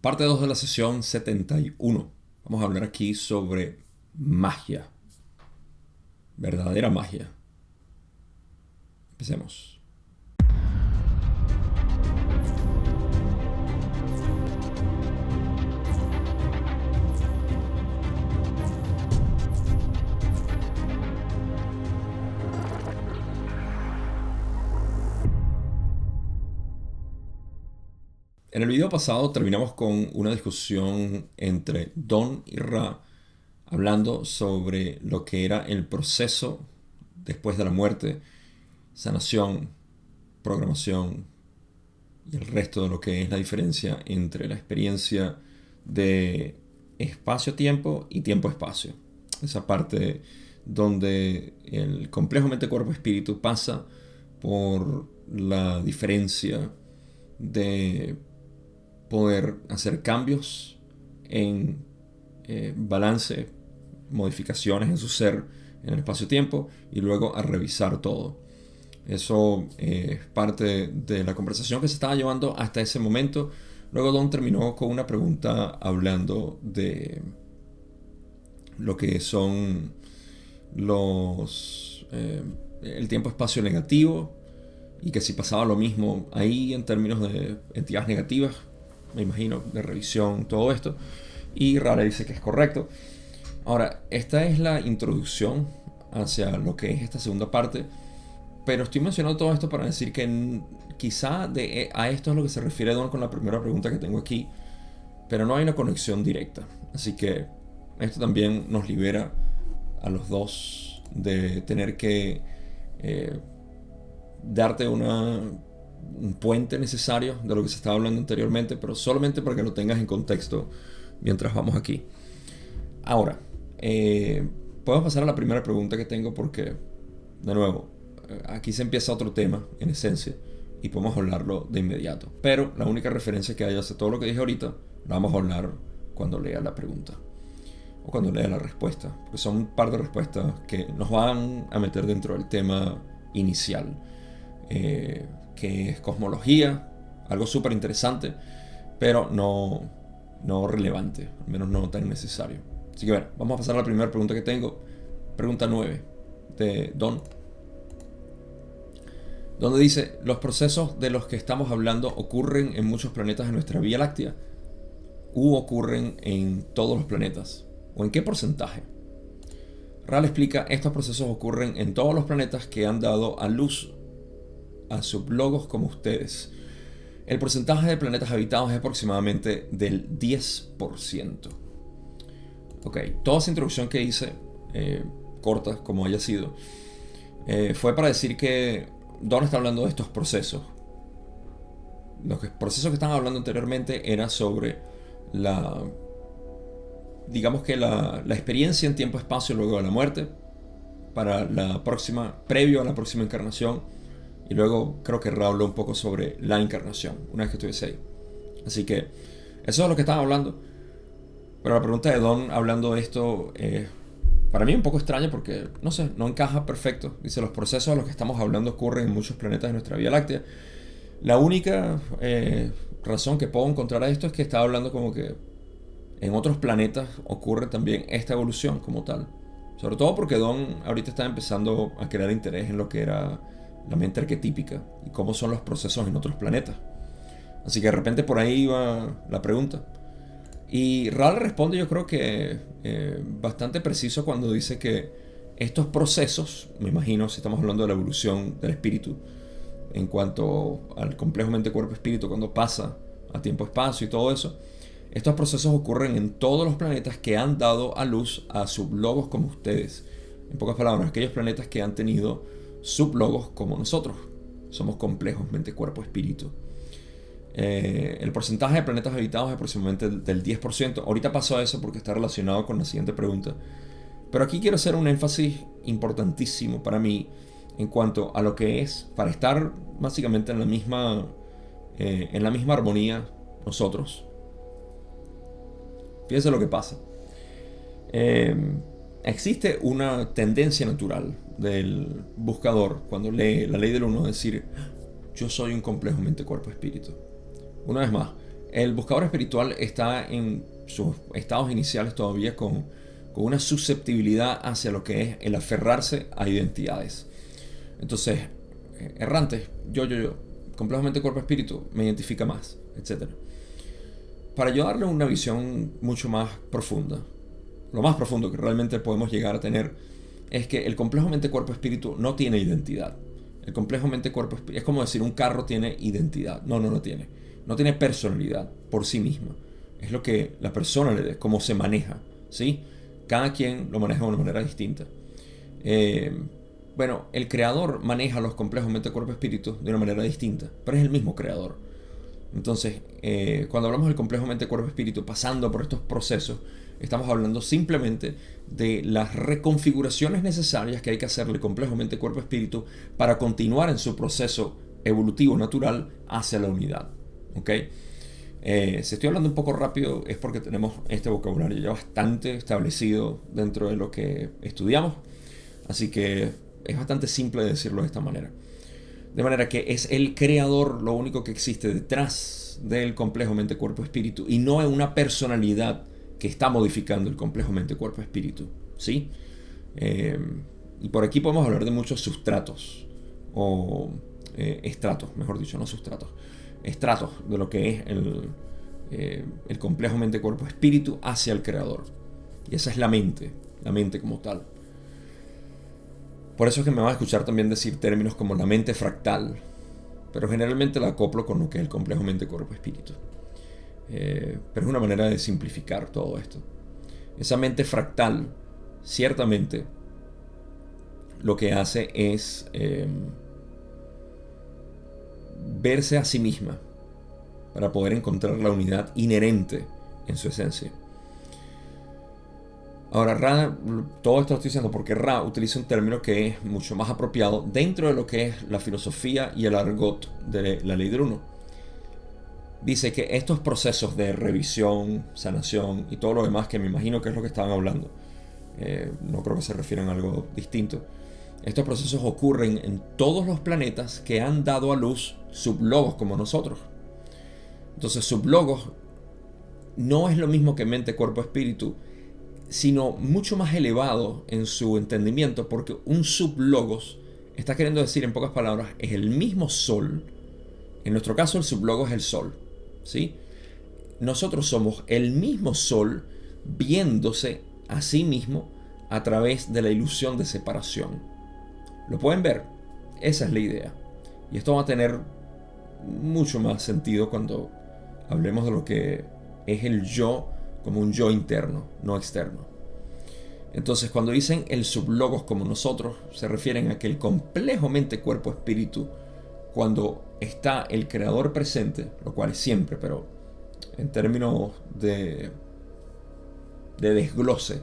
Parte 2 de la sesión 71. Vamos a hablar aquí sobre magia. Verdadera magia. Empecemos. En el video pasado terminamos con una discusión entre Don y Ra hablando sobre lo que era el proceso después de la muerte, sanación, programación y el resto de lo que es la diferencia entre la experiencia de espacio-tiempo y tiempo-espacio. Esa parte donde el complejo mente-cuerpo-espíritu pasa por la diferencia de poder hacer cambios en balance, modificaciones en su ser en el espacio-tiempo y luego a revisar todo. Eso es parte de la conversación que se estaba llevando hasta ese momento. Luego Don terminó con una pregunta hablando de lo que son el tiempo-espacio negativo y que si pasaba lo mismo ahí en términos de entidades negativas, me imagino, de revisión, todo esto. Y Rara dice que es correcto. Ahora, esta es la introducción hacia lo que es esta segunda parte, pero estoy mencionando todo esto para decir que quizá a esto es lo que se refiere Don con la primera pregunta que tengo aquí, pero no hay una conexión directa. Así que esto también nos libera a los dos de tener que darte un puente necesario de lo que se estaba hablando anteriormente, pero solamente para que lo tengas en contexto mientras vamos aquí. Ahora, podemos pasar a la primera pregunta que tengo porque, de nuevo, aquí se empieza otro tema en esencia y podemos hablarlo de inmediato. Pero la única referencia que hay hacia todo lo que dije ahorita la vamos a hablar cuando lea la pregunta o cuando lea la respuesta, porque son un par de respuestas que nos van a meter dentro del tema inicial, que es cosmología, algo súper interesante, pero no relevante, al menos no tan necesario. Así que bueno, vamos a pasar a la primera pregunta que tengo. Pregunta 9 de Don, donde dice: ¿los procesos de los que estamos hablando ocurren en muchos planetas de nuestra Vía Láctea? ¿U ocurren en todos los planetas? ¿O en qué porcentaje? Ral explica: estos procesos ocurren en todos los planetas que han dado a luz a sublogos como ustedes. El porcentaje de planetas habitados es aproximadamente del 10%. Ok, toda esa introducción que hice, corta como haya sido, fue para decir que Don está hablando de estos procesos. Los procesos que estaban hablando anteriormente era sobre digamos que la experiencia en tiempo-espacio luego de la muerte, para previo a la próxima encarnación, y luego creo que Ra habló un poco sobre la encarnación, una vez que estuviese ahí. Así que eso es lo que estaba hablando. Pero la pregunta de Don hablando de esto para mí es un poco extraña porque, no sé, no encaja perfecto. Dice: los procesos de los que estamos hablando ocurren en muchos planetas de nuestra Vía Láctea. La única razón que puedo encontrar a esto es que estaba hablando como que en otros planetas ocurre también esta evolución como tal. Sobre todo porque Don ahorita está empezando a crear interés en lo que era la mente arquetípica y cómo son los procesos en otros planetas. Así que de repente por ahí va la pregunta. Y Ral responde, yo creo que bastante preciso cuando dice que estos procesos, me imagino si estamos hablando de la evolución del espíritu en cuanto al complejo mente-cuerpo-espíritu, cuando pasa a tiempo-espacio y todo eso, estos procesos ocurren en todos los planetas que han dado a luz a sublogos como ustedes. En pocas palabras, aquellos planetas que han tenido sublogos como nosotros. Somos complejos mente-cuerpo-espíritu. El porcentaje de planetas habitados es aproximadamente del 10%. Ahorita paso a eso porque está relacionado con la siguiente pregunta. Pero aquí quiero hacer un énfasis importantísimo para mí en cuanto a lo que es, para estar básicamente en la misma armonía nosotros. Fíjense lo que pasa. Existe una tendencia natural del buscador cuando lee la ley del uno, decir: yo soy un complejo mente-cuerpo-espíritu. Una vez más, El buscador espiritual está en sus estados iniciales todavía con una susceptibilidad hacia lo que es el aferrarse a identidades. Entonces, errantes, yo, complejamente cuerpo-espíritu, me identifica más, etc. Para yo darle una visión mucho más profunda, lo más profundo que realmente podemos llegar a tener es que el complejo mente-cuerpo-espíritu no tiene identidad. El complejo mente-cuerpo-espíritu es como decir un carro tiene identidad. No tiene. No tiene personalidad por sí misma. Es lo que la persona le dé, cómo se maneja, ¿sí? Cada quien lo maneja de una manera distinta. Bueno, el creador maneja los complejos mente-cuerpo-espíritu de una manera distinta, pero es el mismo creador. Entonces, cuando hablamos del complejo mente-cuerpo-espíritu pasando por estos procesos, estamos hablando simplemente de las reconfiguraciones necesarias que hay que hacerle complejo mente-cuerpo-espíritu para continuar en su proceso evolutivo natural hacia la unidad. ¿Ok? Si estoy hablando un poco rápido es porque tenemos este vocabulario ya bastante establecido dentro de lo que estudiamos, así que es bastante simple decirlo de esta manera. De manera que es el creador lo único que existe detrás del complejo mente-cuerpo-espíritu y no es una personalidad que está modificando el complejo mente-cuerpo-espíritu, ¿sí? Y por aquí podemos hablar de muchos sustratos o estratos, mejor dicho, no sustratos, estratos de lo que es el complejo mente-cuerpo-espíritu hacia el creador. Y esa es la mente como tal. Por eso es que me van a escuchar también decir términos como la mente fractal, pero generalmente la acoplo con lo que es el complejo mente-cuerpo-espíritu. Pero es una manera de simplificar todo esto. Esa mente fractal, ciertamente, lo que hace es verse a sí misma para poder encontrar la unidad inherente en su esencia. Ahora, Ra, todo esto lo estoy diciendo porque Ra utiliza un término que es mucho más apropiado dentro de lo que es la filosofía y el argot de la ley del uno. Dice que estos procesos de revisión, sanación y todo lo demás, que me imagino que es lo que estaban hablando, no creo que se refieran a algo distinto. Estos procesos ocurren en todos los planetas que han dado a luz sublogos como nosotros. Entonces, sublogos no es lo mismo que mente, cuerpo, espíritu, sino mucho más elevado en su entendimiento, porque un sublogos está queriendo decir, en pocas palabras, es el mismo sol. En nuestro caso, el sublogos es el sol, ¿sí? Nosotros somos el mismo sol viéndose a sí mismo a través de la ilusión de separación. ¿Lo pueden ver? Esa es la idea. Y esto va a tener mucho más sentido cuando hablemos de lo que es el yo como un yo interno, no externo. Entonces, cuando dicen el sublogos como nosotros, se refieren a que el complejo mente, cuerpo, espíritu, cuando está el creador presente, lo cual es siempre, pero en términos de desglose,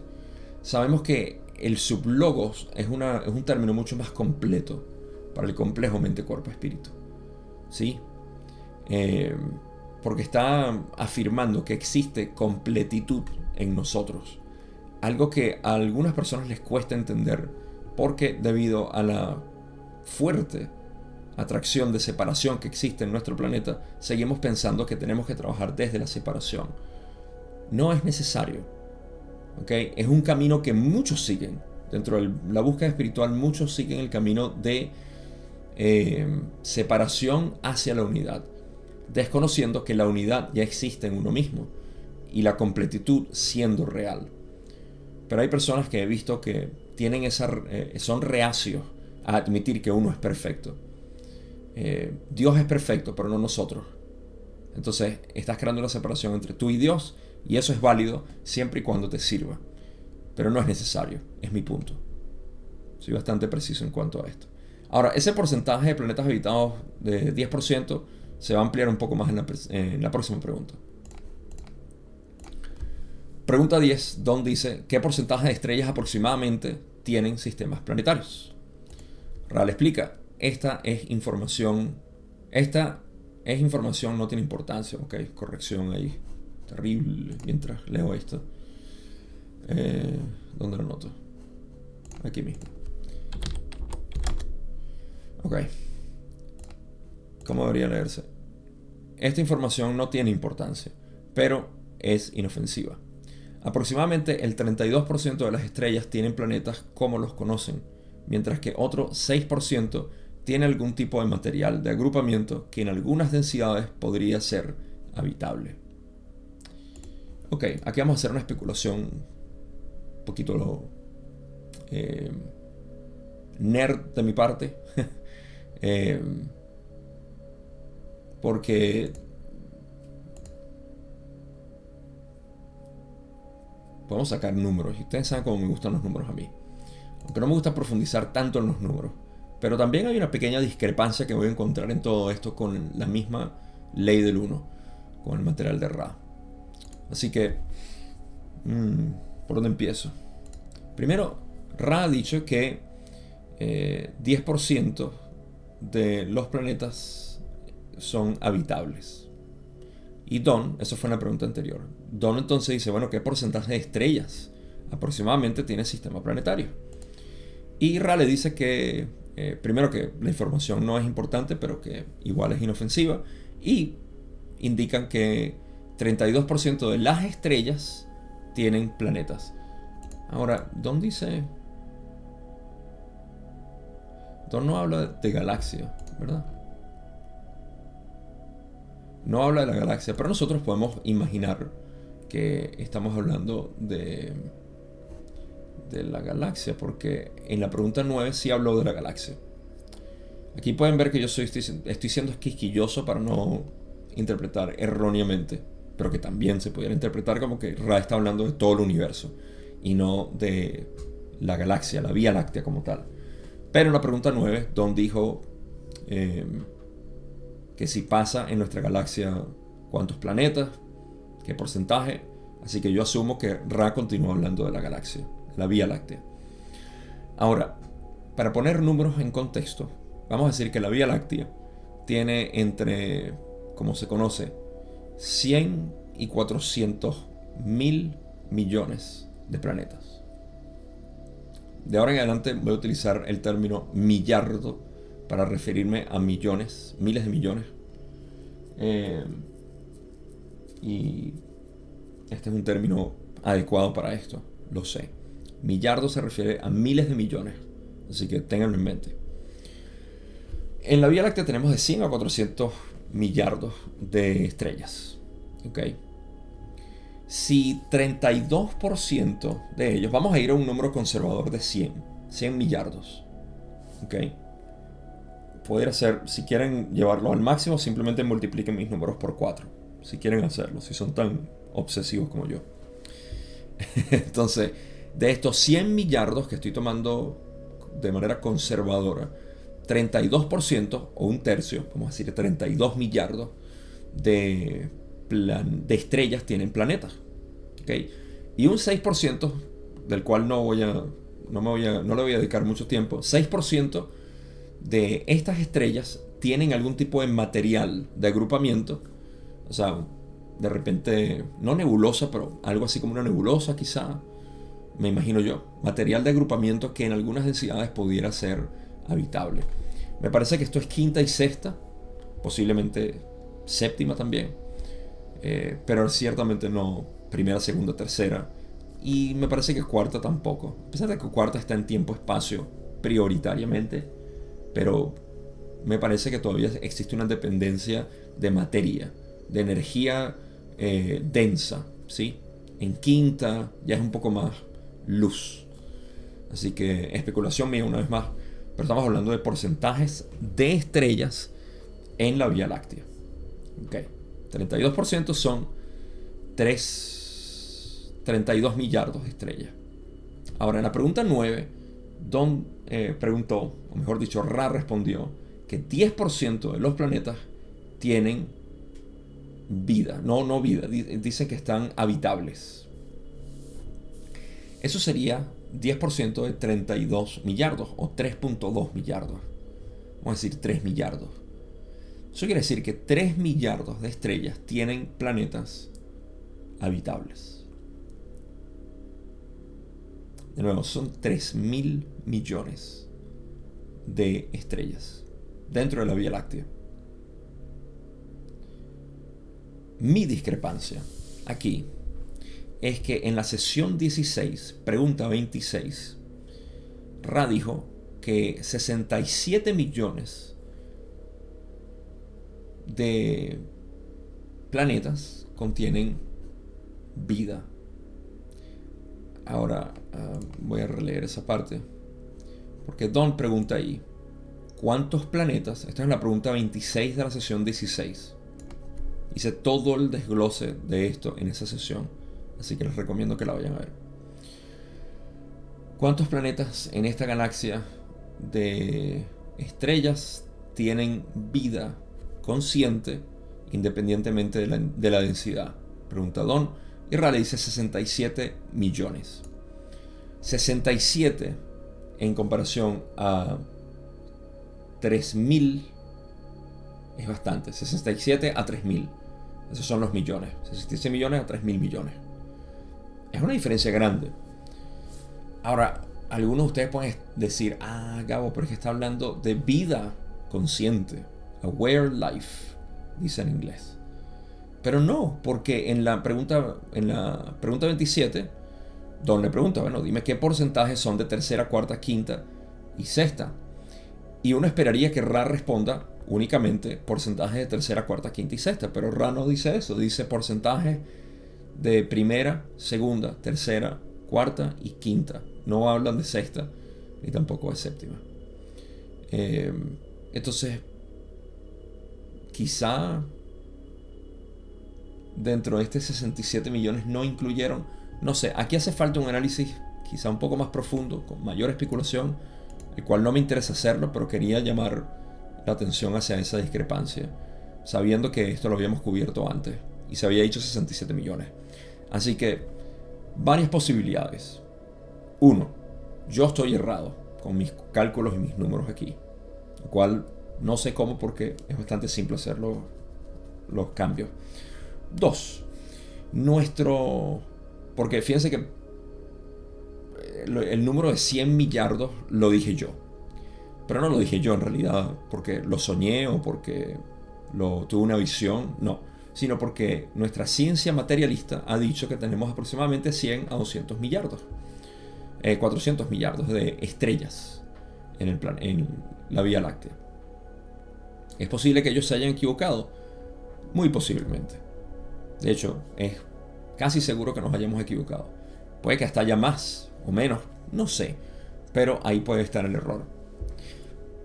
sabemos que el sublogos es un término mucho más completo para el complejo mente, cuerpo, espíritu, ¿sí? Porque está afirmando que existe completitud en nosotros. Algo que a algunas personas les cuesta entender porque debido a la fuerte atracción de separación que existe en nuestro planeta, seguimos pensando que tenemos que trabajar desde la separación. No es necesario, ¿ok? Es un camino que muchos siguen. Dentro de la búsqueda espiritual, muchos siguen el camino de separación hacia la unidad, desconociendo que la unidad ya existe en uno mismo y la completitud siendo real. Pero hay personas que he visto que tienen son reacios a admitir que uno es perfecto. Dios es perfecto, pero no nosotros. Entonces estás creando una separación entre tú y Dios, y eso es válido siempre y cuando te sirva. Pero no es necesario, es mi punto. Soy bastante preciso en cuanto a esto. Ahora, ese porcentaje de planetas habitados de 10% se va a ampliar un poco más en la próxima pregunta. Pregunta 10, Don dice, ¿qué porcentaje de estrellas aproximadamente tienen sistemas planetarios? Ral explica, esta es información, no tiene importancia, ok, corrección ahí, terrible, mientras leo esto. ¿Dónde lo noto? Aquí mismo. Ok. ¿Cómo debería leerse? esta información no tiene importancia, pero es inofensiva. Aproximadamente el 32% de las estrellas tienen planetas como los conocen, mientras que otro 6% tiene algún tipo de material de agrupamiento que en algunas densidades podría ser habitable. Ok, aquí vamos a hacer una especulación un poquito nerd de mi parte. Porque podemos sacar números y ustedes saben cómo me gustan los números a mí, aunque no me gusta profundizar tanto en los números, pero también hay una pequeña discrepancia que voy a encontrar en todo esto con la misma ley del 1, con el material de Ra. Así que ¿por dónde empiezo? Primero, Ra ha dicho que 10% de los planetas son habitables. Y Don, eso fue en la pregunta anterior, Don entonces dice, bueno, ¿qué porcentaje de estrellas aproximadamente tiene el sistema planetario? Y Ra le dice que, primero, que la información no es importante, pero que igual es inofensiva, y indican que 32% de las estrellas tienen planetas. Ahora, Don dice... Don no habla de galaxia, ¿verdad? No habla de la galaxia, pero nosotros podemos imaginar que estamos hablando de la galaxia, porque en la pregunta 9 sí habló de la galaxia. Aquí pueden ver que yo estoy siendo quisquilloso para no interpretar erróneamente, pero que también se pudiera interpretar como que Ra está hablando de todo el universo y no de la galaxia, la Vía Láctea como tal. Pero en la pregunta 9, Don dijo que si pasa en nuestra galaxia cuántos planetas, qué porcentaje. Así que yo asumo que Ra continúa hablando de la galaxia, la Vía Láctea. Ahora, para poner números en contexto, vamos a decir que la Vía Láctea tiene entre, como se conoce, 100 y 400 mil millones de planetas. De ahora en adelante voy a utilizar el término millardo para referirme a millones, miles de millones. Y este es un término adecuado para esto, lo sé. Millardo se refiere a miles de millones, así que ténganlo en mente. En la Vía Láctea tenemos de 100 a 400 millardos de estrellas. ¿Okay? Si 32% de ellos, vamos a ir a un número conservador de 100 millardos. ¿Okay? Poder hacer, si quieren llevarlo al máximo, simplemente multipliquen mis números por 4. Si quieren hacerlo, si son tan obsesivos como yo. Entonces, de estos 100 millardos que estoy tomando de manera conservadora, 32% o un tercio, vamos a decir 32 millardos de estrellas tienen planetas. ¿Okay? Y un 6%, del cual no le voy a dedicar mucho tiempo, 6% de estas estrellas tienen algún tipo de material de agrupamiento. O sea, de repente, no nebulosa, pero algo así como una nebulosa quizá, me imagino yo. Material de agrupamiento que en algunas densidades pudiera ser habitable. Me parece que esto es quinta y sexta, posiblemente séptima también, pero ciertamente no primera, segunda, tercera. Y me parece que cuarta tampoco. A pesar de que cuarta está en tiempo-espacio prioritariamente, pero me parece que todavía existe una dependencia de materia, de energía densa, ¿sí? En quinta ya es un poco más luz. Así que especulación mía una vez más, pero estamos hablando de porcentajes de estrellas en la Vía Láctea. Okay. 32% son 32 millardos de estrellas. Ahora, en la pregunta 9, Don preguntó, o mejor dicho, Ra respondió que 10% de los planetas tienen vida. No vida, dicen que están habitables. Eso sería 10% de 32 millardos o 3.2 millardos. Vamos a decir 3 millardos. Eso quiere decir que 3 millardos de estrellas tienen planetas habitables. De nuevo, son 3.000 millones de estrellas dentro de la Vía Láctea. Mi discrepancia aquí es que en la sesión 16, pregunta 26, Ra dijo que 67 millones de planetas contienen vida. Ahora voy a releer esa parte, porque Don pregunta ahí, ¿cuántos planetas? Esta es la pregunta 26 de la sesión 16. Hice todo el desglose de esto en esa sesión, así que les recomiendo que la vayan a ver. ¿Cuántos planetas en esta galaxia de estrellas tienen vida consciente independientemente de la densidad? Pregunta Don. Y Ra le dice 67 millones. 67 en comparación a 3000 es bastante. 67 a 3000. Esos son los millones. 67 millones a 3000 millones. Es una diferencia grande. Ahora, algunos de ustedes pueden decir, Gabo, pero es que está hablando de vida consciente. Aware life, dice en inglés. Pero no, porque en la pregunta 27, Don le pregunta, bueno, dime qué porcentajes son de tercera, cuarta, quinta y sexta. Y uno esperaría que Ra responda únicamente porcentajes de tercera, cuarta, quinta y sexta. Pero Ra no dice eso, dice porcentajes de primera, segunda, tercera, cuarta y quinta. No hablan de sexta ni tampoco de séptima. Entonces, quizá dentro de este 67 millones no incluyeron, no sé, aquí hace falta un análisis quizá un poco más profundo, con mayor especulación, el cual no me interesa hacerlo, pero quería llamar la atención hacia esa discrepancia, sabiendo que esto lo habíamos cubierto antes y se había dicho 67 millones. Así que, varias posibilidades. Uno, yo estoy errado con mis cálculos y mis números aquí, lo cual no sé cómo, porque es bastante simple hacer los cambios. 2. Porque fíjense que el número de 100 millardos lo dije yo. Pero no lo dije yo en realidad porque lo soñé o porque tuve una visión. No. Sino porque nuestra ciencia materialista ha dicho que tenemos aproximadamente 100 a 200 millardos. 400 millardos de estrellas en la Vía Láctea. ¿Es posible que ellos se hayan equivocado? Muy posiblemente. De hecho, es casi seguro que nos hayamos equivocado. Puede que hasta haya más o menos, no sé. Pero ahí puede estar el error.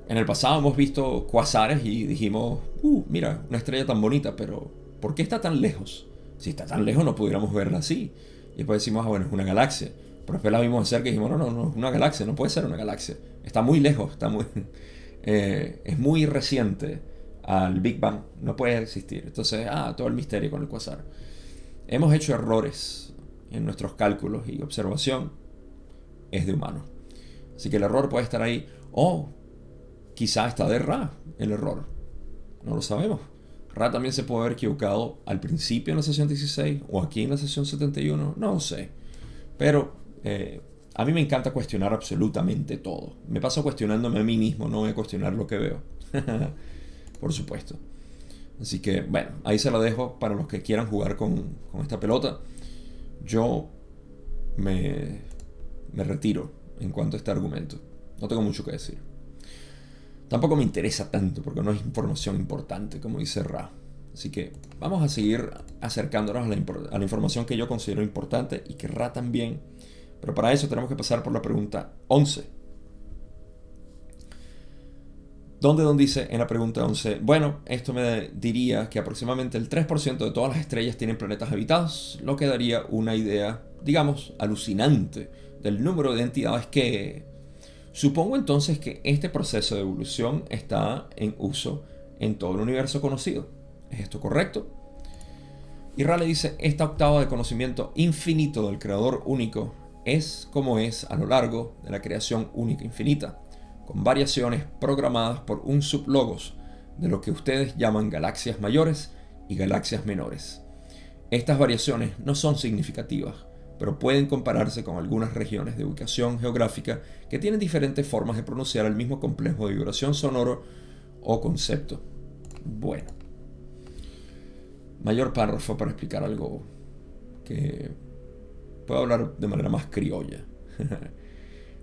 En el pasado hemos visto cuasares y dijimos, mira, una estrella tan bonita, pero ¿por qué está tan lejos? Si está tan lejos no pudiéramos verla así. Y después decimos, bueno, es una galaxia. Pero después la vimos hacer que dijimos, no, es una galaxia, no puede ser una galaxia. Está muy lejos, es muy reciente al Big Bang, no puede existir. Entonces, todo el misterio con el cuasar. Hemos hecho errores en nuestros cálculos y observación es de humano. Así que el error puede estar ahí. O quizá está de Ra el error. No lo sabemos. Ra también se puede haber equivocado al principio en la sesión 16 o aquí en la sesión 71. No lo sé. Pero a mí me encanta cuestionar absolutamente todo. Me paso cuestionándome a mí mismo, no voy a cuestionar lo que veo. Por supuesto. Así que, bueno, ahí se lo dejo para los que quieran jugar con esta pelota. Yo me retiro en cuanto a este argumento. No tengo mucho que decir. Tampoco me interesa tanto porque no es información importante, como dice Ra. Así que vamos a seguir acercándonos a la información que yo considero importante y que Ra también. Pero para eso tenemos que pasar por la pregunta 11. Donde Don dice en la pregunta 11, bueno, esto me diría que aproximadamente el 3% de todas las estrellas tienen planetas habitados, lo que daría una idea, digamos, alucinante del número de entidades que... Supongo entonces que este proceso de evolución está en uso en todo el universo conocido. ¿Es esto correcto? Y Ra le dice, esta octava de conocimiento infinito del creador único es como es a lo largo de la creación única infinita, con variaciones programadas por un sublogos de lo que ustedes llaman galaxias mayores y galaxias menores. Estas variaciones no son significativas, pero pueden compararse con algunas regiones de ubicación geográfica que tienen diferentes formas de pronunciar el mismo complejo de vibración sonoro o concepto. Bueno. mayor párrafo para explicar algo que puedo hablar de manera más criolla.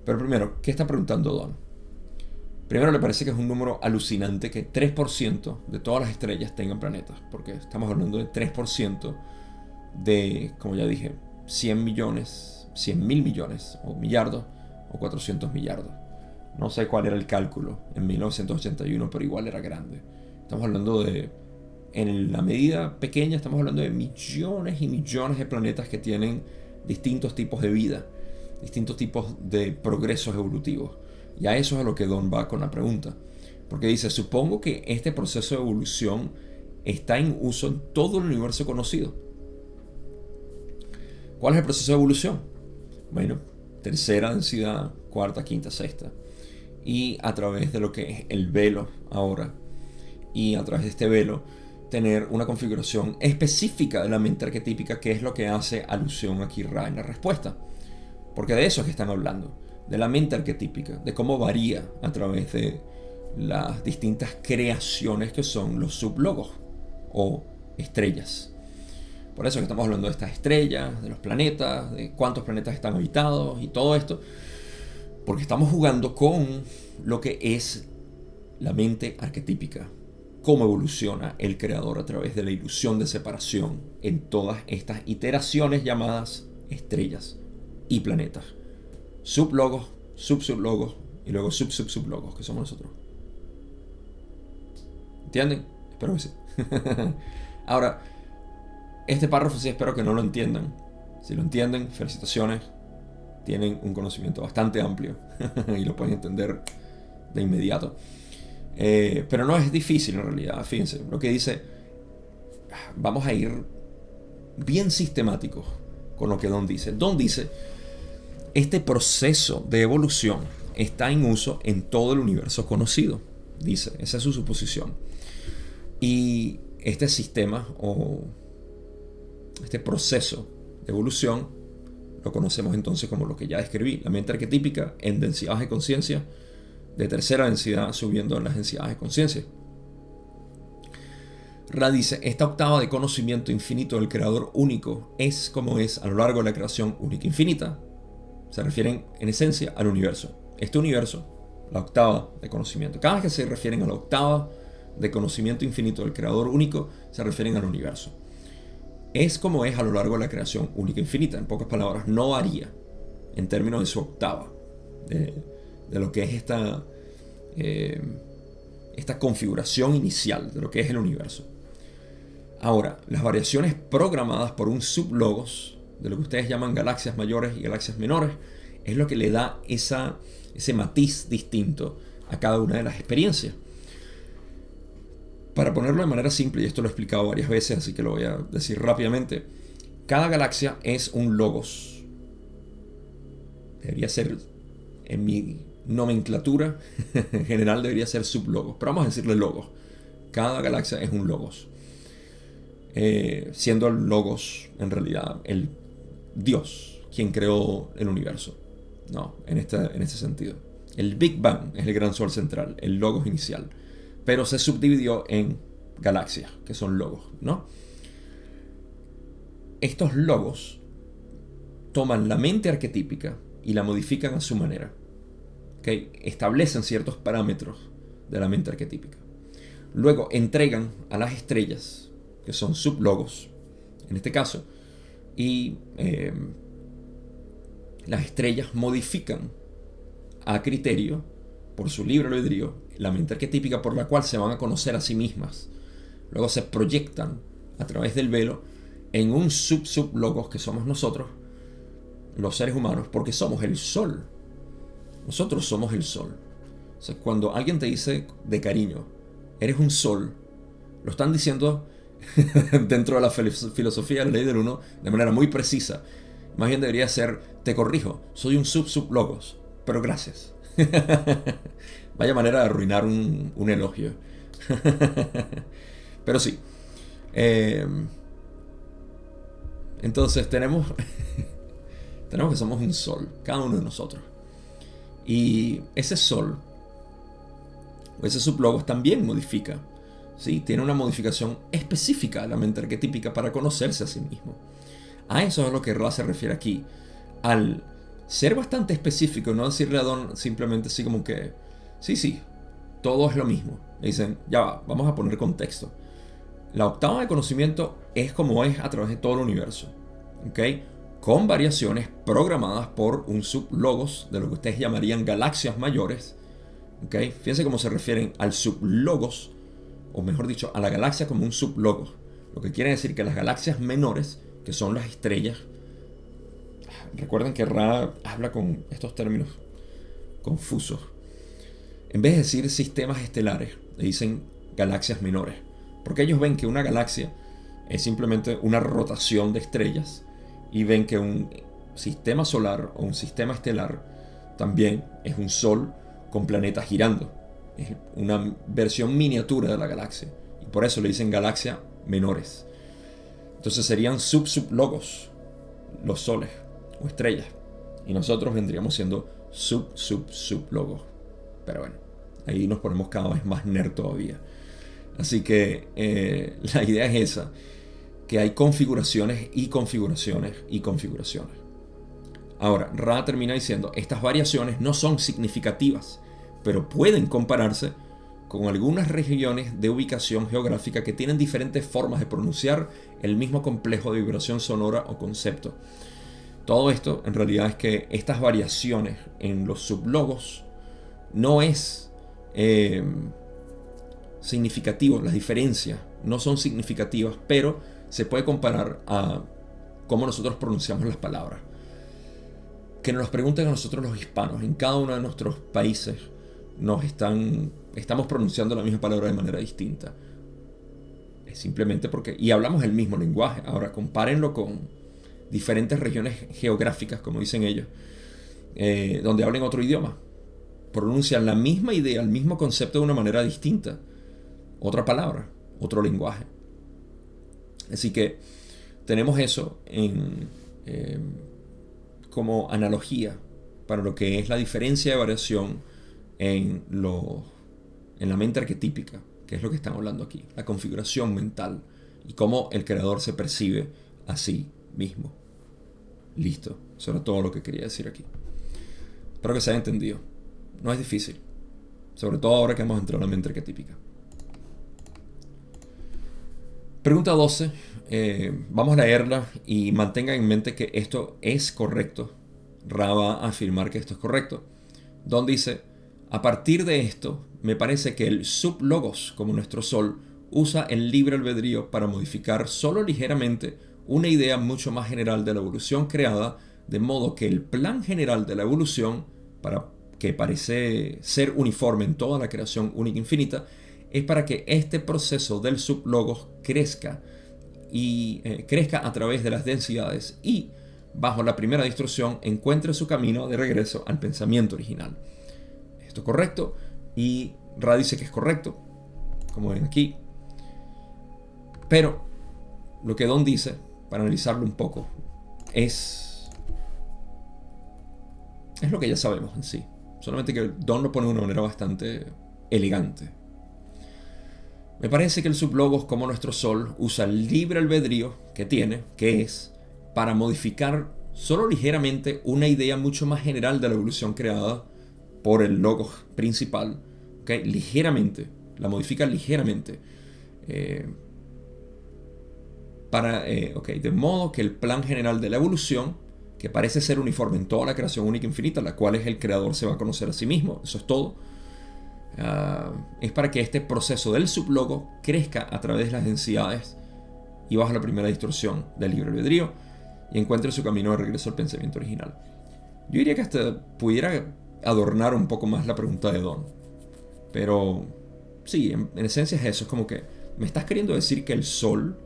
Pero primero, ¿qué está preguntando Don? Primero, le parece que es un número alucinante que 3% de todas las estrellas tengan planetas, porque estamos hablando de 3% de, como ya dije, 100 millones, 100 mil millones, o millardos, o 400 millardos. No sé cuál era el cálculo en 1981, pero igual era grande. Estamos hablando de, en la medida pequeña, estamos hablando de millones y millones de planetas que tienen distintos tipos de vida, distintos tipos de progresos evolutivos. Y a eso es a lo que Don va con la pregunta. Porque dice, supongo que este proceso de evolución está en uso en todo el universo conocido. ¿Cuál es el proceso de evolución? Bueno, tercera densidad, cuarta, quinta, sexta. Y a través de lo que es el velo ahora, y a través de este velo, tener una configuración específica de la mente arquetípica, que es lo que hace alusión aquí Ra en la respuesta. Porque de eso es que están hablando, de la mente arquetípica, de cómo varía a través de las distintas creaciones que son los sublogos o estrellas. Por eso que estamos hablando de estas estrellas, de los planetas, de cuántos planetas están habitados y todo esto, porque estamos jugando con lo que es la mente arquetípica, cómo evoluciona el creador a través de la ilusión de separación en todas estas iteraciones llamadas estrellas y planetas. Sublogos, subsublogos y luego sublogos, que somos nosotros. ¿Entienden? Espero que sí. Ahora, este párrafo sí espero que no lo entiendan. Si lo entienden, felicitaciones. Tienen un conocimiento bastante amplio y lo pueden entender de inmediato. Pero no es difícil en realidad. Fíjense, lo que dice, vamos a ir bien sistemáticos con lo que Don dice. Don dice, este proceso de evolución está en uso en todo el universo conocido. Dice, esa es su suposición. Y este sistema o este proceso de evolución lo conocemos entonces como lo que ya describí, la mente arquetípica en densidades de conciencia, de tercera densidad subiendo en las densidades de conciencia. Ra dice, esta octava de conocimiento infinito del creador único es como es a lo largo de la creación única e infinita. Se refieren en esencia al universo. Este universo, la octava de conocimiento. Cada vez que se refieren a la octava de conocimiento infinito del creador único, se refieren al universo. Es como es a lo largo de la creación única e infinita. En pocas palabras, no varía en términos de su octava, de lo que es esta configuración inicial de lo que es el universo. Ahora, las variaciones programadas por un sublogos, de lo que ustedes llaman galaxias mayores y galaxias menores, es lo que le da ese matiz distinto a cada una de las experiencias. Para ponerlo de manera simple, y esto lo he explicado varias veces, así que lo voy a decir rápidamente, cada galaxia es un logos. Debería ser, en mi nomenclatura general, debería ser sublogos, pero vamos a decirle logos. Cada galaxia es un logos. Siendo el logos, en realidad, el Dios, quien creó el universo. No, en este sentido. El Big Bang es el gran sol central, el logos inicial. Pero se subdividió en galaxias, que son logos, ¿no? Estos logos toman la mente arquetípica y la modifican a su manera. ¿Okay? Establecen ciertos parámetros de la mente arquetípica. Luego entregan a las estrellas, que son sublogos, en este caso, y las estrellas modifican a criterio, por su libre albedrío, la mente arquetípica por la cual se van a conocer a sí mismas. Luego se proyectan a través del velo en un sublogos que somos nosotros, los seres humanos, porque somos el sol. Nosotros somos el sol. O sea, cuando alguien te dice de cariño, eres un sol, lo están diciendo dentro de la filosofía de la ley del uno de manera muy precisa. Más bien debería ser, te corrijo, soy un sublogos, pero gracias. Vaya manera de arruinar un elogio. Pero sí. Entonces tenemos que somos un sol, cada uno de nosotros. Y ese sol, o ese sublogos, también modifica ¿sí? Tiene una modificación específica de la mente arquetípica para conocerse a sí mismo. A eso es a lo que Ra se refiere aquí. Al ser bastante específico, no decirle a Don simplemente así como que, sí, todo es lo mismo. Le dicen, ya va, vamos a poner contexto. La octava de conocimiento es como es a través de todo el universo, ¿ok? Con variaciones programadas por un sublogos de lo que ustedes llamarían galaxias mayores, ¿ok? Fíjense cómo se refieren al sublogos, o mejor dicho, a la galaxia como un sublogos. Lo que quiere decir que las galaxias menores, que son las estrellas, recuerden que Ra habla con estos términos confusos. En vez de decir sistemas estelares, le dicen galaxias menores. Porque ellos ven que una galaxia es simplemente una rotación de estrellas y ven que un sistema solar o un sistema estelar también es un sol con planetas girando. Es una versión miniatura de la galaxia. Y por eso le dicen galaxias menores. Entonces serían sublogos, los soles o estrellas. Y nosotros vendríamos siendo sublogos. Pero bueno, ahí nos ponemos cada vez más nerd todavía. Así que la idea es esa, que hay configuraciones y configuraciones y configuraciones. Ahora, Ra termina diciendo, estas variaciones no son significativas, pero pueden compararse con algunas regiones de ubicación geográfica que tienen diferentes formas de pronunciar el mismo complejo de vibración sonora o concepto. Todo esto en realidad es que estas variaciones en los sublogos no es significativo, las diferencias no son significativas, pero se puede comparar a cómo nosotros pronunciamos las palabras. Que nos pregunten a nosotros los hispanos, en cada uno de nuestros países estamos pronunciando la misma palabra de manera distinta. Es simplemente porque, y hablamos el mismo lenguaje. Ahora compárenlo con diferentes regiones geográficas, como dicen ellos, donde hablen otro idioma. Pronuncian la misma idea, el mismo concepto de una manera distinta. Otra palabra, otro lenguaje. Así que tenemos eso como analogía para lo que es la diferencia de variación en la mente arquetípica, que es lo que estamos hablando aquí, la configuración mental y cómo el creador se percibe a sí mismo. Listo, eso era todo lo que quería decir aquí. Espero que se haya entendido. No es difícil, sobre todo ahora que hemos entrado en la mente arquetípica. Pregunta 12. Vamos a leerla y mantengan en mente que esto es correcto. Ra va a afirmar que esto es correcto. Don dice, a partir de esto, me parece que el sublogos, como nuestro sol, usa el libre albedrío para modificar solo ligeramente una idea mucho más general de la evolución creada, de modo que el plan general de la evolución, que parece ser uniforme en toda la creación única e infinita, es para que este proceso del sublogos crezca a través de las densidades y, bajo la primera distorsión, encuentre su camino de regreso al pensamiento original. Esto es correcto y Ra dice que es correcto, como ven aquí. Pero lo que Don dice, para analizarlo un poco, es lo que ya sabemos en sí. Solamente que Don lo pone de una manera bastante elegante. Me parece que el sublogos, como nuestro sol, usa el libre albedrío que tiene, que es, para modificar solo ligeramente una idea mucho más general de la evolución creada por el logos principal, ¿okay? Ligeramente, la modifica ligeramente, de modo que el plan general de la evolución, que parece ser uniforme en toda la creación única e infinita, la cual es el creador se va a conocer a sí mismo, eso es todo, es para que este proceso del sublogo crezca a través de las densidades y bajo la primera distorsión del libre albedrío y encuentre su camino de regreso al pensamiento original. Yo diría que hasta pudiera adornar un poco más la pregunta de Don, pero sí, en esencia es eso. Es como que me estás queriendo decir que el sol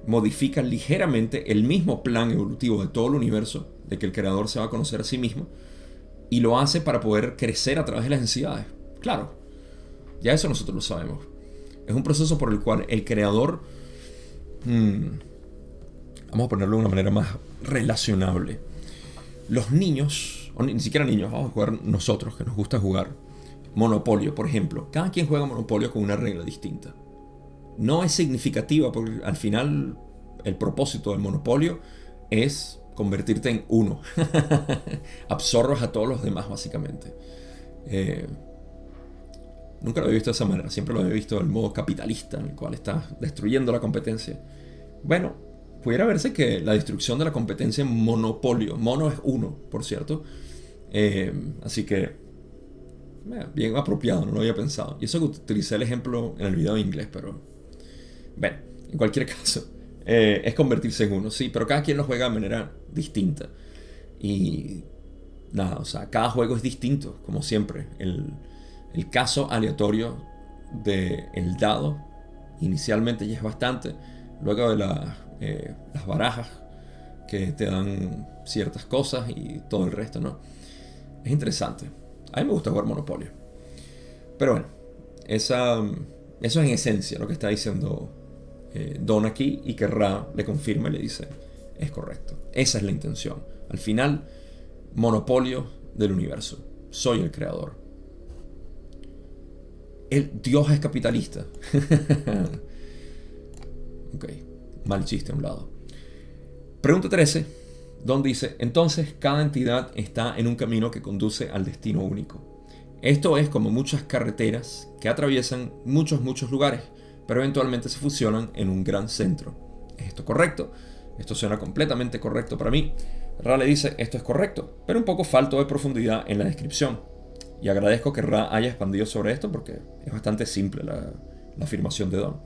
modifica ligeramente el mismo plan evolutivo de todo el universo, de que el creador se va a conocer a sí mismo, y lo hace para poder crecer a través de las densidades. Claro, ya eso nosotros lo sabemos. Es un proceso por el cual el creador, vamos a ponerlo de una manera más relacionable. Los niños, o ni siquiera niños, vamos a jugar nosotros, que nos gusta jugar Monopolio, por ejemplo. Cada quien juega Monopolio con una regla distinta. no es significativa porque al final el propósito del monopolio es convertirte en uno. Absorbas a todos los demás básicamente. Nunca lo había visto de esa manera, siempre lo había visto del modo capitalista en el cual estás destruyendo la competencia. Bueno, pudiera verse que la destrucción de la competencia en monopolio, mono es uno, por cierto, así que bien apropiado, no lo había pensado. Y eso que utilicé el ejemplo en el video en inglés, pero bueno, en cualquier caso, es convertirse en uno, sí, pero cada quien lo juega de manera distinta. Y nada, o sea, cada juego es distinto, como siempre. El caso aleatorio del dado inicialmente ya es bastante. Luego de las barajas que te dan ciertas cosas y todo el resto, ¿no? Es interesante. A mí me gusta jugar Monopolio. Pero bueno, eso es en esencia lo que está diciendo Don aquí, y que Ra le confirma y le dice, es correcto. Esa es la intención. Al final, monopolio del universo. Soy el creador. El Dios es capitalista. Ok, mal chiste a un lado. Pregunta 13. Don dice, entonces cada entidad está en un camino que conduce al destino único. Esto es como muchas carreteras que atraviesan muchos lugares, pero eventualmente se fusionan en un gran centro. ¿Es esto correcto? Esto suena completamente correcto para mí. Ra le dice, esto es correcto, pero un poco falto de profundidad en la descripción. Y agradezco que Ra haya expandido sobre esto porque es bastante simple la afirmación de Don.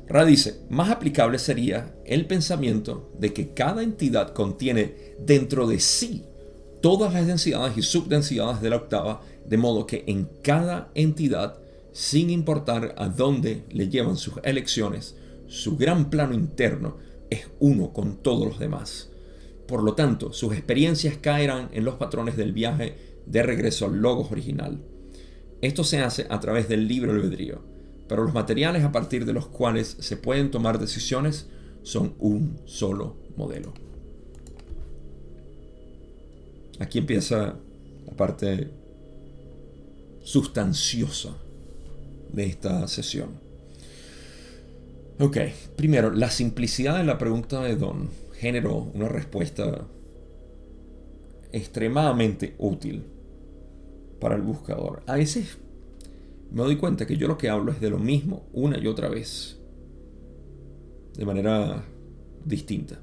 Ra dice, más aplicable sería el pensamiento de que cada entidad contiene dentro de sí todas las densidades y subdensidades de la octava, de modo que en cada entidad, sin importar a dónde le llevan sus elecciones, su gran plano interno es uno con todos los demás. Por lo tanto, sus experiencias caerán en los patrones del viaje de regreso al logos original. Esto se hace a través del libre albedrío, pero los materiales a partir de los cuales se pueden tomar decisiones son un solo modelo. Aquí empieza la parte sustanciosa de esta sesión. Ok, primero, la simplicidad de la pregunta de Don generó una respuesta extremadamente útil para el buscador. A veces me doy cuenta que yo lo que hablo es de lo mismo una y otra vez, de manera distinta,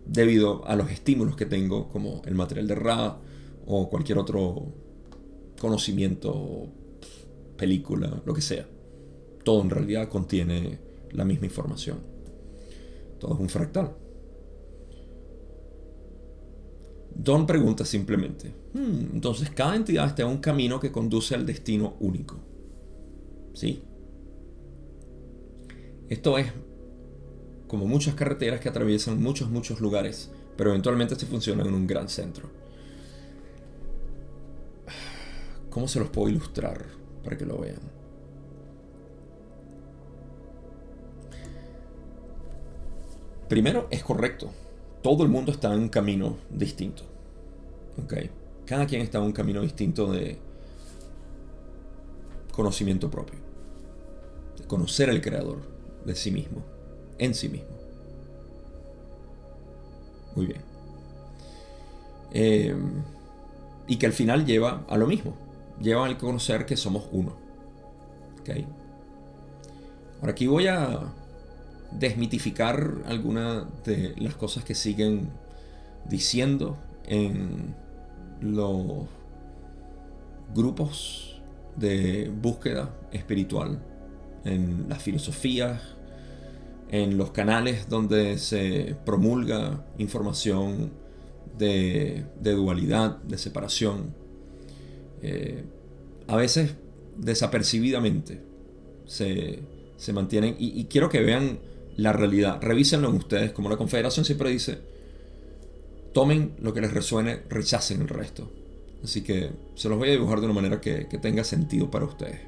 debido a los estímulos que tengo, como el material de Ra o cualquier otro conocimiento, película, lo que sea. Todo en realidad contiene la misma información. Todo es un fractal. Don pregunta simplemente, entonces cada entidad está en un camino que conduce al destino único. ¿Sí? Esto es como muchas carreteras que atraviesan muchos lugares, pero eventualmente se funcionan en un gran centro. ¿Cómo se los puedo ilustrar para que lo vean? Primero, es correcto. Todo el mundo está en un camino distinto. ¿Okay? Cada quien está en un camino distinto de conocimiento propio. De conocer al creador de sí mismo. En sí mismo. Muy bien. Y que al final lleva a lo mismo. Lleva al conocer que somos uno. ¿Okay? Ahora aquí voy a desmitificar algunas de las cosas que siguen diciendo en los grupos de búsqueda espiritual, en las filosofías, en los canales donde se promulga información de dualidad, de separación. A veces desapercibidamente se mantienen, y quiero que vean la realidad. Revísenlo en ustedes, como la Confederación siempre dice, tomen lo que les resuene, rechacen el resto. Así que se los voy a dibujar de una manera que tenga sentido para ustedes.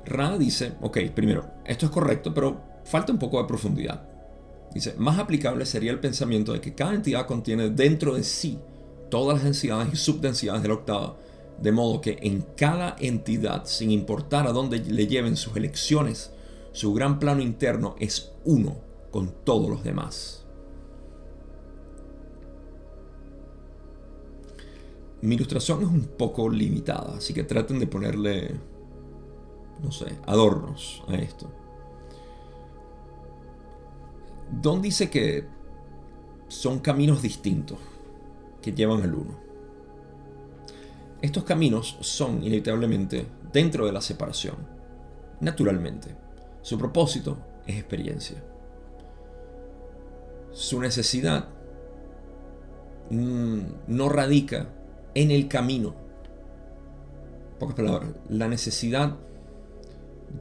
Ra dice, ok, primero, esto es correcto, pero falta un poco de profundidad. Dice, más aplicable sería el pensamiento de que cada entidad contiene dentro de sí todas las densidades y subdensidades de la octava, De modo que en cada entidad, sin importar a dónde le lleven sus elecciones, su gran plano interno es uno con todos los demás. Mi ilustración es un poco limitada, así que traten de ponerle, no sé, adornos a esto. Don dice que son caminos distintos que llevan al uno. Estos caminos son inevitablemente dentro de la separación, naturalmente. Su propósito es experiencia. Su necesidad no radica en el camino. En pocas palabras, la necesidad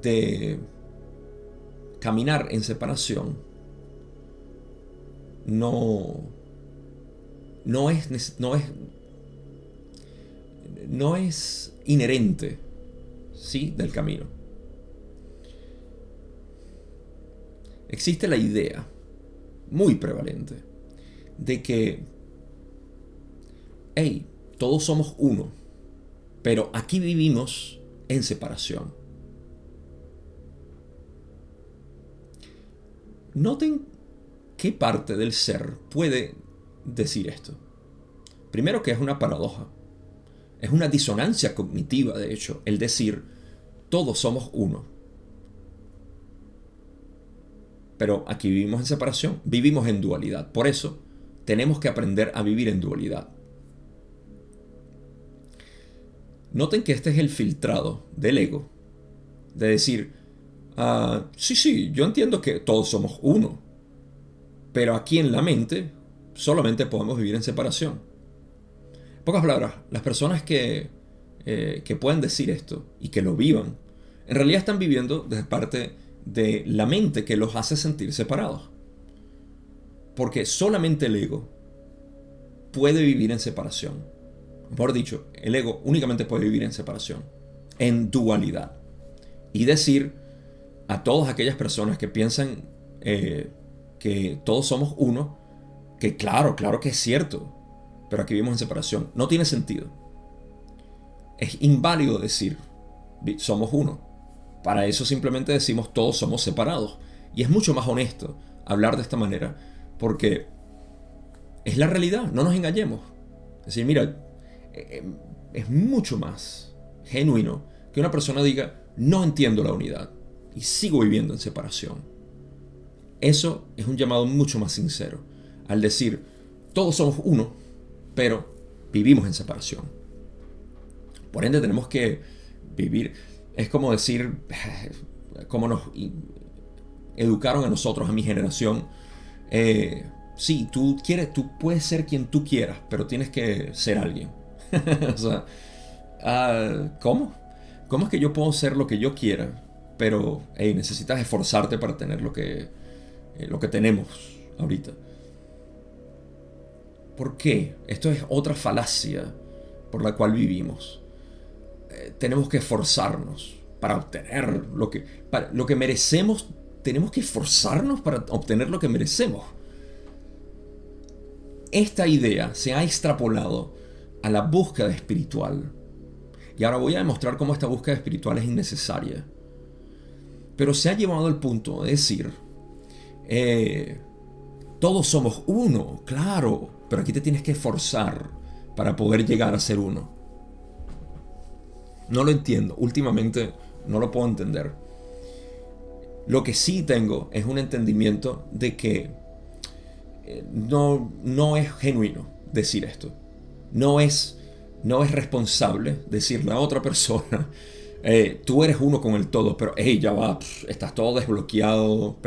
de caminar en separación no es inherente, ¿sí?, del camino. Existe la idea muy prevalente de que, hey, todos somos uno, pero aquí vivimos en separación. Noten qué parte del ser puede decir esto. Primero, que es una paradoja. Es una disonancia cognitiva, de hecho, el decir todos somos uno. Pero aquí vivimos en separación, vivimos en dualidad. Por eso tenemos que aprender a vivir en dualidad. Noten que este es el filtrado del ego. De decir, sí, yo entiendo que todos somos uno. Pero aquí en la mente solamente podemos vivir en separación. En pocas palabras, las personas que pueden decir esto y que lo vivan, en realidad están viviendo desde parte de la mente que los hace sentir separados. Porque solamente el ego puede vivir en separación. Mejor dicho, el ego únicamente puede vivir en separación, en dualidad. Y decir a todas aquellas personas que piensan que todos somos uno, que claro que es cierto, pero aquí vivimos en separación, no tiene sentido. Es inválido decir somos uno. Para eso simplemente decimos todos somos separados. Y es mucho más honesto hablar de esta manera, porque es la realidad, no nos engañemos. Es decir, mira, es mucho más genuino que una persona diga no entiendo la unidad y sigo viviendo en separación. Eso es un llamado mucho más sincero al decir todos somos uno, pero vivimos en separación. Por ende tenemos que vivir. Es como decir, como nos educaron a nosotros, a mi generación. Sí, tú puedes ser quien tú quieras, pero tienes que ser alguien. O sea, ¿cómo? ¿Cómo es que yo puedo ser lo que yo quiera, pero necesitas esforzarte para tener lo que tenemos ahorita? ¿Por qué? Esto es otra falacia por la cual vivimos. Tenemos que esforzarnos para obtener lo que merecemos. Tenemos que esforzarnos para obtener lo que merecemos. Esta idea se ha extrapolado a la búsqueda espiritual. Y ahora voy a demostrar cómo esta búsqueda espiritual es innecesaria. Pero se ha llevado al punto de decir, todos somos uno, claro, pero aquí te tienes que esforzar para poder llegar a ser uno. No lo entiendo, últimamente no lo puedo entender. Lo que sí tengo es un entendimiento de que no es genuino decir esto. No es responsable decirle a otra persona, tú eres uno con el todo, pero ya va, estás todo bloqueado,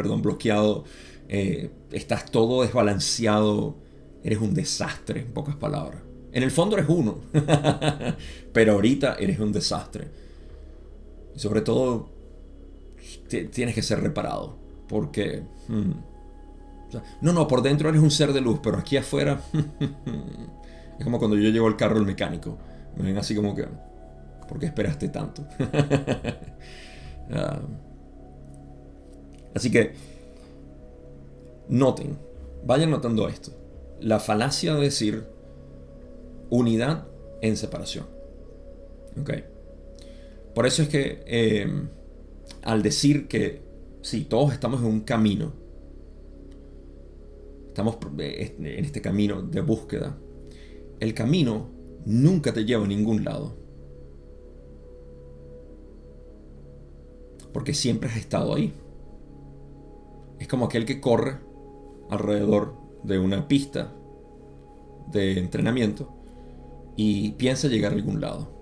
estás todo desbalanceado, eres un desastre, en pocas palabras. En el fondo eres uno, pero ahorita eres un desastre. Y sobre todo, tienes que ser reparado, porque por dentro eres un ser de luz, pero aquí afuera es como cuando yo llevo el carro al mecánico. Me ven así como que, ¿por qué esperaste tanto? Así que vayan notando esto. La falacia de decir unidad en separación. Ok. Por eso es que al decir que sí, todos estamos en un camino, estamos en este camino de búsqueda, el camino nunca te lleva a ningún lado, porque siempre has estado ahí. Es como aquel que corre alrededor de una pista de entrenamiento y piensa llegar a algún lado.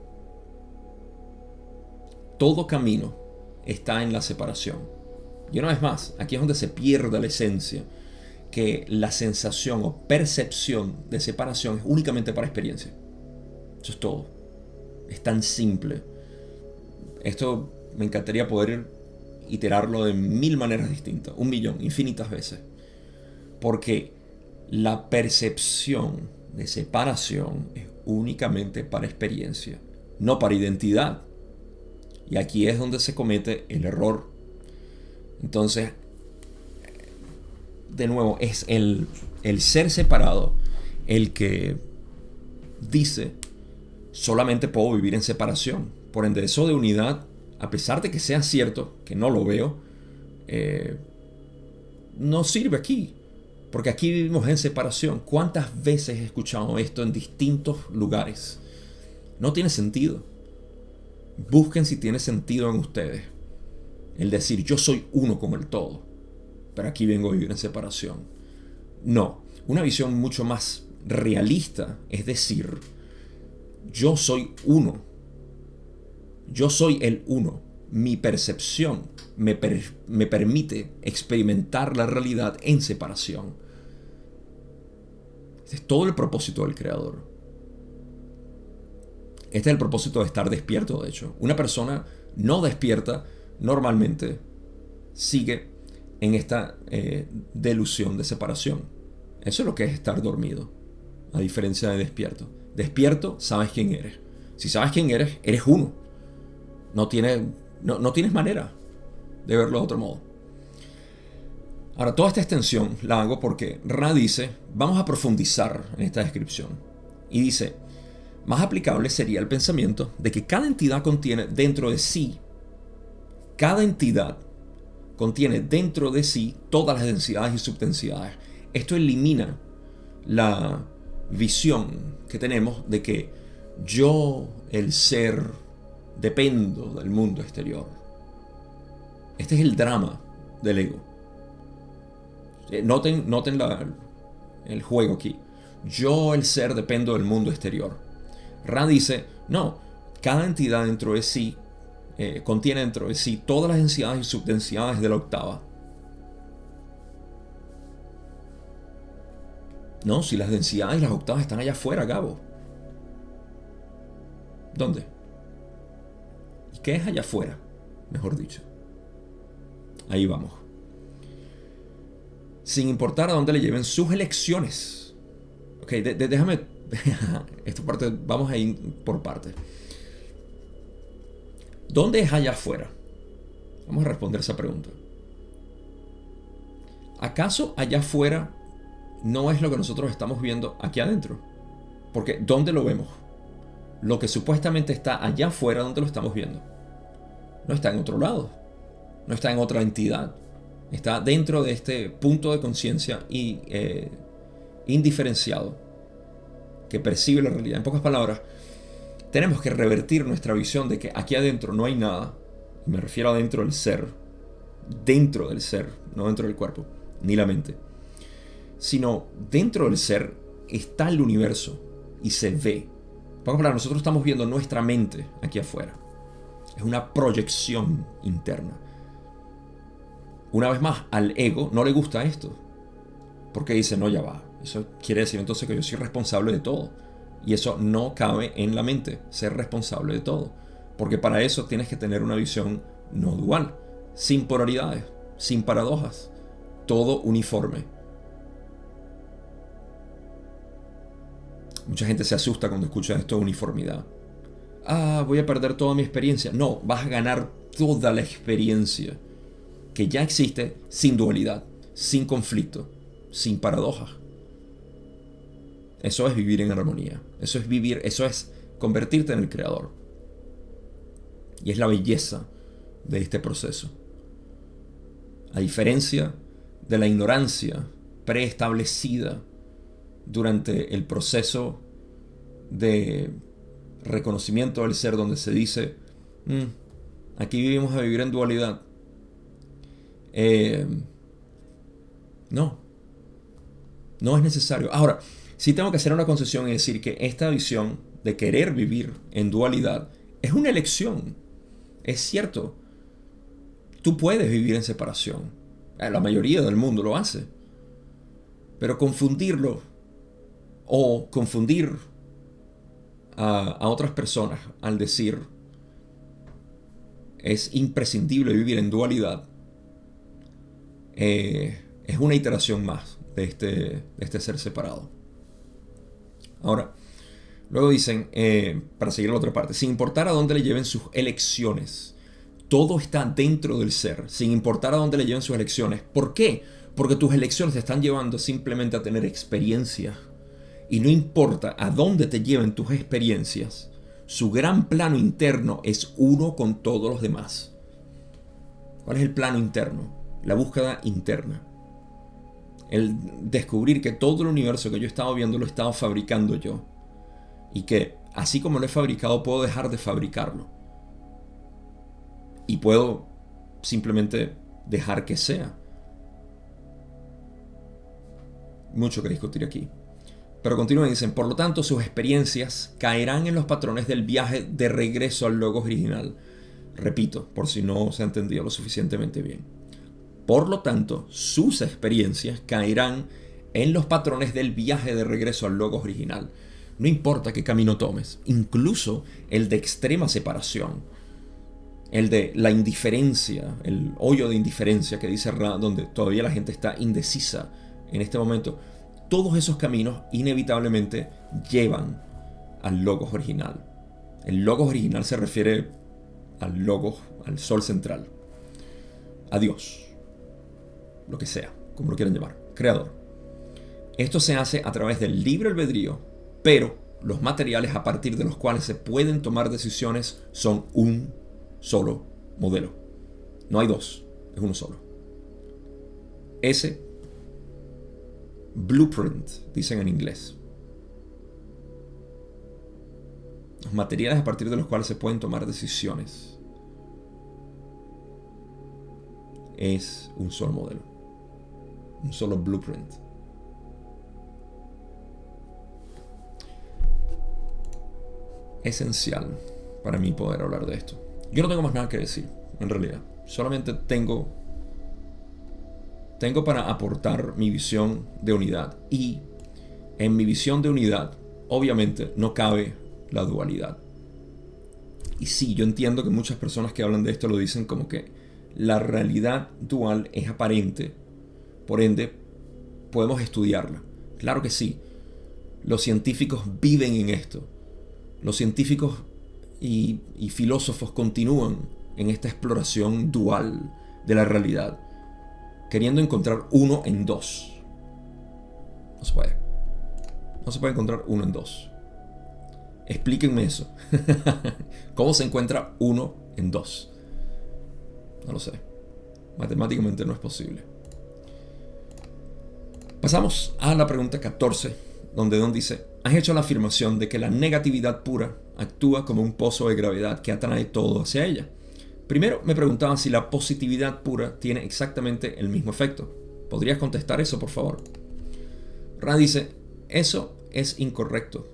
Todo camino está en la separación. Y una vez más, aquí es donde se pierde la esencia, que la sensación o percepción de separación es únicamente para experiencia. Eso es todo. Es tan simple. Esto me encantaría poder iterarlo de 1000 maneras distintas, 1.000.000, infinitas veces. Porque la percepción de separación es únicamente para experiencia, no para identidad. Y aquí es donde se comete el error. Entonces, de nuevo, es el ser separado el que dice, solamente puedo vivir en separación. Por ende, eso de unidad, a pesar de que sea cierto, que no lo veo, no sirve aquí. Porque aquí vivimos en separación. ¿Cuántas veces he escuchado esto en distintos lugares? No tiene sentido. Busquen si tiene sentido en ustedes el decir yo soy uno con el todo, pero aquí vengo a vivir en separación. No, una visión mucho más realista es decir yo soy uno, yo soy el uno, mi percepción me permite experimentar la realidad en separación. Este es todo el propósito del creador. Este es el propósito de estar despierto, de hecho. Una persona no despierta normalmente sigue en esta delusión de separación. Eso es lo que es estar dormido, a diferencia de despierto. Despierto, sabes quién eres. Si sabes quién eres, eres uno. No tienes manera de verlo de otro modo. Ahora, toda esta extensión la hago porque Ra dice, vamos a profundizar en esta descripción. Y dice, más aplicable sería el pensamiento de que cada entidad contiene dentro de sí todas las densidades y subdensidades. Esto elimina la visión que tenemos de que yo, el ser, dependo del mundo exterior. Este es el drama del ego. Noten el juego aquí. Yo, el ser, dependo del mundo exterior. Ra dice, no, cada entidad dentro de sí contiene dentro de sí todas las densidades y subdensidades de la octava. No, si las densidades y las octavas están allá afuera, Gabo. ¿Dónde? ¿Y qué es allá afuera? Mejor dicho. Ahí vamos. Sin importar a dónde le lleven sus elecciones. Ok, déjame... Esta parte, vamos a ir por partes. ¿Dónde es allá afuera? Vamos a responder esa pregunta. ¿Acaso allá afuera no es lo que nosotros estamos viendo aquí adentro? Porque ¿dónde lo vemos? Lo que supuestamente está allá afuera, ¿dónde lo estamos viendo? No está en otro lado. No está en otra entidad. Está dentro de este punto de conciencia indiferenciado que percibe la realidad. En pocas palabras, tenemos que revertir nuestra visión de que aquí adentro no hay nada. Y me refiero a dentro del ser, no dentro del cuerpo, ni la mente. Sino dentro del ser está el universo y se ve. Por ejemplo, nosotros estamos viendo nuestra mente aquí afuera. Es una proyección interna. Una vez más, al ego no le gusta esto. Porque dice, no, ya va. Eso quiere decir entonces que yo soy responsable de todo. Y eso no cabe en la mente, ser responsable de todo. Porque para eso tienes que tener una visión no dual, sin polaridades, sin paradojas, todo uniforme. Mucha gente se asusta cuando escucha esto de uniformidad. Voy a perder toda mi experiencia. No, vas a ganar toda la experiencia que ya existe sin dualidad, sin conflicto, sin paradojas. Eso es vivir en armonía. Eso es convertirte en el creador. Y es la belleza de este proceso. A diferencia de la ignorancia preestablecida durante el proceso de reconocimiento del ser, donde se dice, aquí vivimos a vivir en dualidad. No es necesario. Ahora, sí tengo que hacer una concesión y decir que esta visión de querer vivir en dualidad es una elección. Es cierto, tú puedes vivir en separación. La mayoría del mundo lo hace. Pero confundirlo o confundir a otras personas al decir es imprescindible vivir en dualidad es una iteración más de este ser separado. Ahora, luego dicen, para seguir la otra parte, sin importar a dónde le lleven sus elecciones, todo está dentro del ser, sin importar a dónde le lleven sus elecciones. ¿Por qué? Porque tus elecciones te están llevando simplemente a tener experiencias. Y no importa a dónde te lleven tus experiencias, su gran plano interno es uno con todos los demás. ¿Cuál es el plano interno? La búsqueda interna. El descubrir que todo el universo que yo estaba viendo lo estaba fabricando yo. Y que así como lo he fabricado, puedo dejar de fabricarlo. Y puedo simplemente dejar que sea. Mucho que discutir aquí. Pero continúan y dicen, por lo tanto, sus experiencias caerán en los patrones del viaje de regreso al logos original. Repito, por si no se ha entendido lo suficientemente bien. Por lo tanto, sus experiencias caerán en los patrones del viaje de regreso al logos original. No importa qué camino tomes, incluso el de extrema separación, el de la indiferencia, el hoyo de indiferencia que dice Ra, donde todavía la gente está indecisa en este momento. Todos esos caminos inevitablemente llevan al logos original. El logos original se refiere al logos, al sol central, a Dios, lo que sea, como lo quieran llamar, creador. Esto se hace a través del libre albedrío, pero los materiales a partir de los cuales se pueden tomar decisiones son un solo modelo. No hay dos, es uno solo. Ese blueprint, dicen en inglés. Los materiales a partir de los cuales se pueden tomar decisiones es un solo modelo, un solo blueprint. Esencial para mí poder hablar de esto. Yo no tengo más nada que decir, en realidad. Solamente tengo para aportar mi visión de unidad. Y en mi visión de unidad, obviamente, no cabe la dualidad. Y sí, yo entiendo que muchas personas que hablan de esto lo dicen como que la realidad dual es aparente, por ende, podemos estudiarla. Claro que sí. Los científicos viven en esto. Los científicos y filósofos continúan en esta exploración dual de la realidad, queriendo encontrar uno en dos. No se puede. No se puede encontrar uno en dos. Explíquenme eso. ¿Cómo se encuentra uno en dos? No lo sé. Matemáticamente no es posible. Pasamos a la pregunta 14, donde Don dice: has hecho la afirmación de que la negatividad pura actúa como un pozo de gravedad que atrae todo hacia ella. Primero me preguntaba si la positividad pura tiene exactamente el mismo efecto. ¿Podrías contestar eso, por favor? Ra dice: eso es incorrecto.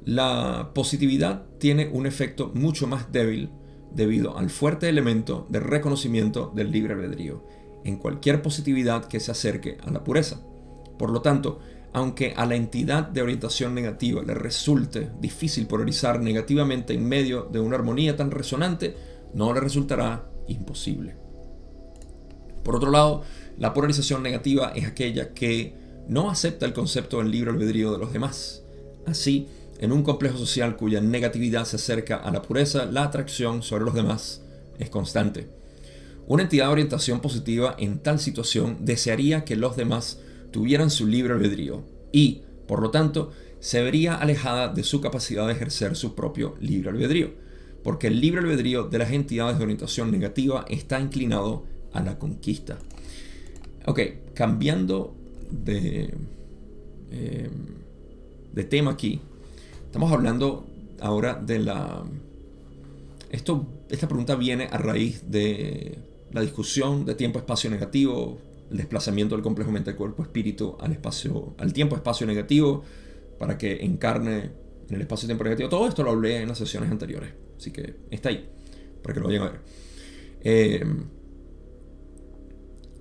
La positividad tiene un efecto mucho más débil debido al fuerte elemento de reconocimiento del libre albedrío en cualquier positividad que se acerque a la pureza. Por lo tanto, aunque a la entidad de orientación negativa le resulte difícil polarizar negativamente en medio de una armonía tan resonante, no le resultará imposible. Por otro lado, la polarización negativa es aquella que no acepta el concepto del libre albedrío de los demás. Así, en un complejo social cuya negatividad se acerca a la pureza, la atracción sobre los demás es constante. Una entidad de orientación positiva en tal situación desearía que los demás tuvieran su libre albedrío y, por lo tanto, se vería alejada de su capacidad de ejercer su propio libre albedrío. porque el libre albedrío de las entidades de orientación negativa está inclinado a la conquista. Ok, cambiando de tema aquí, estamos hablando ahora de esta pregunta viene a raíz de la discusión de tiempo-espacio negativo, el desplazamiento del complejo mente-cuerpo-espíritu al tiempo-espacio negativo para que encarne en el espacio-tiempo negativo. Todo esto lo hablé en las sesiones anteriores, así que está ahí, para que lo vayan a ver.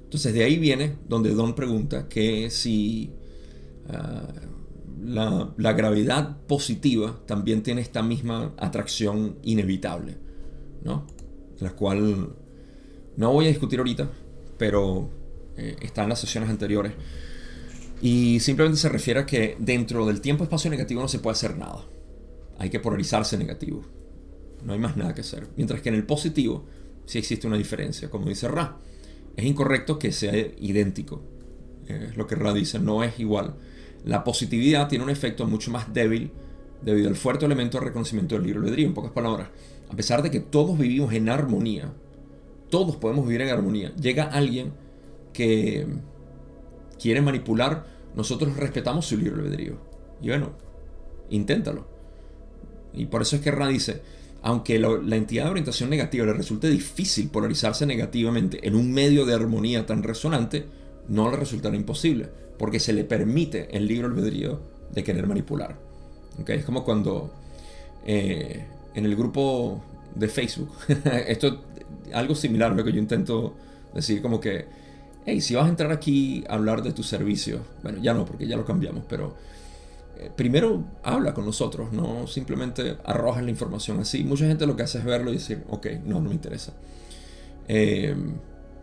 Entonces de ahí viene donde Don pregunta que si la gravedad positiva también tiene esta misma atracción inevitable, ¿no? La cual no voy a discutir ahorita, pero está en las sesiones anteriores. Y simplemente se refiere a que dentro del tiempo-espacio negativo no se puede hacer nada. Hay que polarizarse negativo. No hay más nada que hacer. Mientras que en el positivo sí existe una diferencia, como dice Ra. Es incorrecto que sea idéntico. Es lo que Ra dice, no es igual. La positividad tiene un efecto mucho más débil debido al fuerte elemento de reconocimiento del libre albedrío. En pocas palabras, a pesar de que todos vivimos en armonía, todos podemos vivir en armonía, llega alguien que quiere manipular, nosotros respetamos su libre albedrío. Y bueno, inténtalo. Y por eso es que Ra dice, aunque la entidad de orientación negativa le resulte difícil polarizarse negativamente en un medio de armonía tan resonante, no le resultará imposible, porque se le permite el libre albedrío de querer manipular. ¿Okay? Es como cuando en el grupo de Facebook, esto es algo similar a lo que yo intento decir, como que, hey, si vas a entrar aquí a hablar de tu servicio, bueno, ya no, porque ya lo cambiamos, pero primero habla con nosotros, no simplemente arrojas la información así. Mucha gente lo que hace es verlo y decir, ok, no me interesa.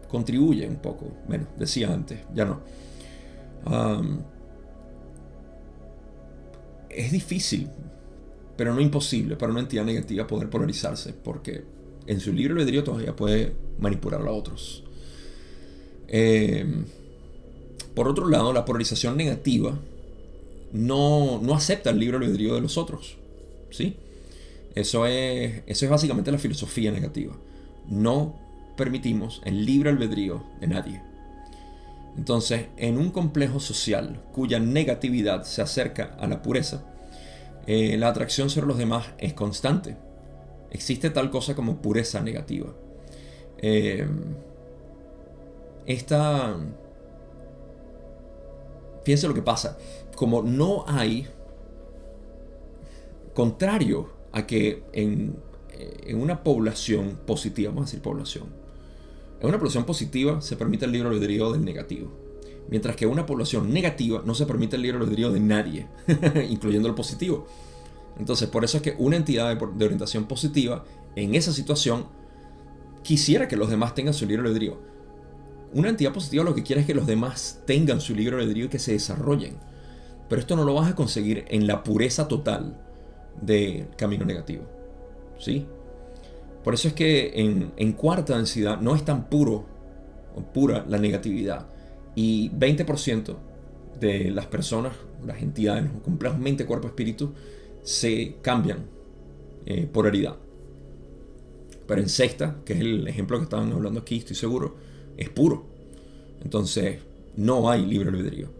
Contribuye un poco, bueno, decía antes, ya no. Es difícil, pero no imposible para una entidad negativa poder polarizarse, porque en su libre albedrío todavía puede manipular a otros. Por otro lado, la polarización negativa no acepta el libre albedrío de los otros, ¿sí? Eso es básicamente la filosofía negativa. No permitimos el libre albedrío de nadie. Entonces, en un complejo social cuya negatividad se acerca a la pureza, la atracción sobre los demás es constante. Existe tal cosa como pureza negativa. Fíjense lo que pasa. Como no hay, contrario a que en una población positiva, vamos a decir población, en una población positiva se permite el libre albedrío del negativo, mientras que en una población negativa no se permite el libre albedrío de nadie, incluyendo el positivo. Entonces, por eso es que una entidad de orientación positiva en esa situación quisiera que los demás tengan su libre albedrío. Una entidad positiva lo que quiere es que los demás tengan su libre albedrío y que se desarrollen. Pero esto no lo vas a conseguir en la pureza total del camino negativo, ¿sí? Por eso es que en cuarta densidad no es tan pura la negatividad. Y 20% de las personas, las entidades, los complejos mente, cuerpo, espíritu, se cambian por herida. Pero en sexta, que es el ejemplo que estaban hablando aquí, estoy seguro, es puro. Entonces no hay libre albedrío.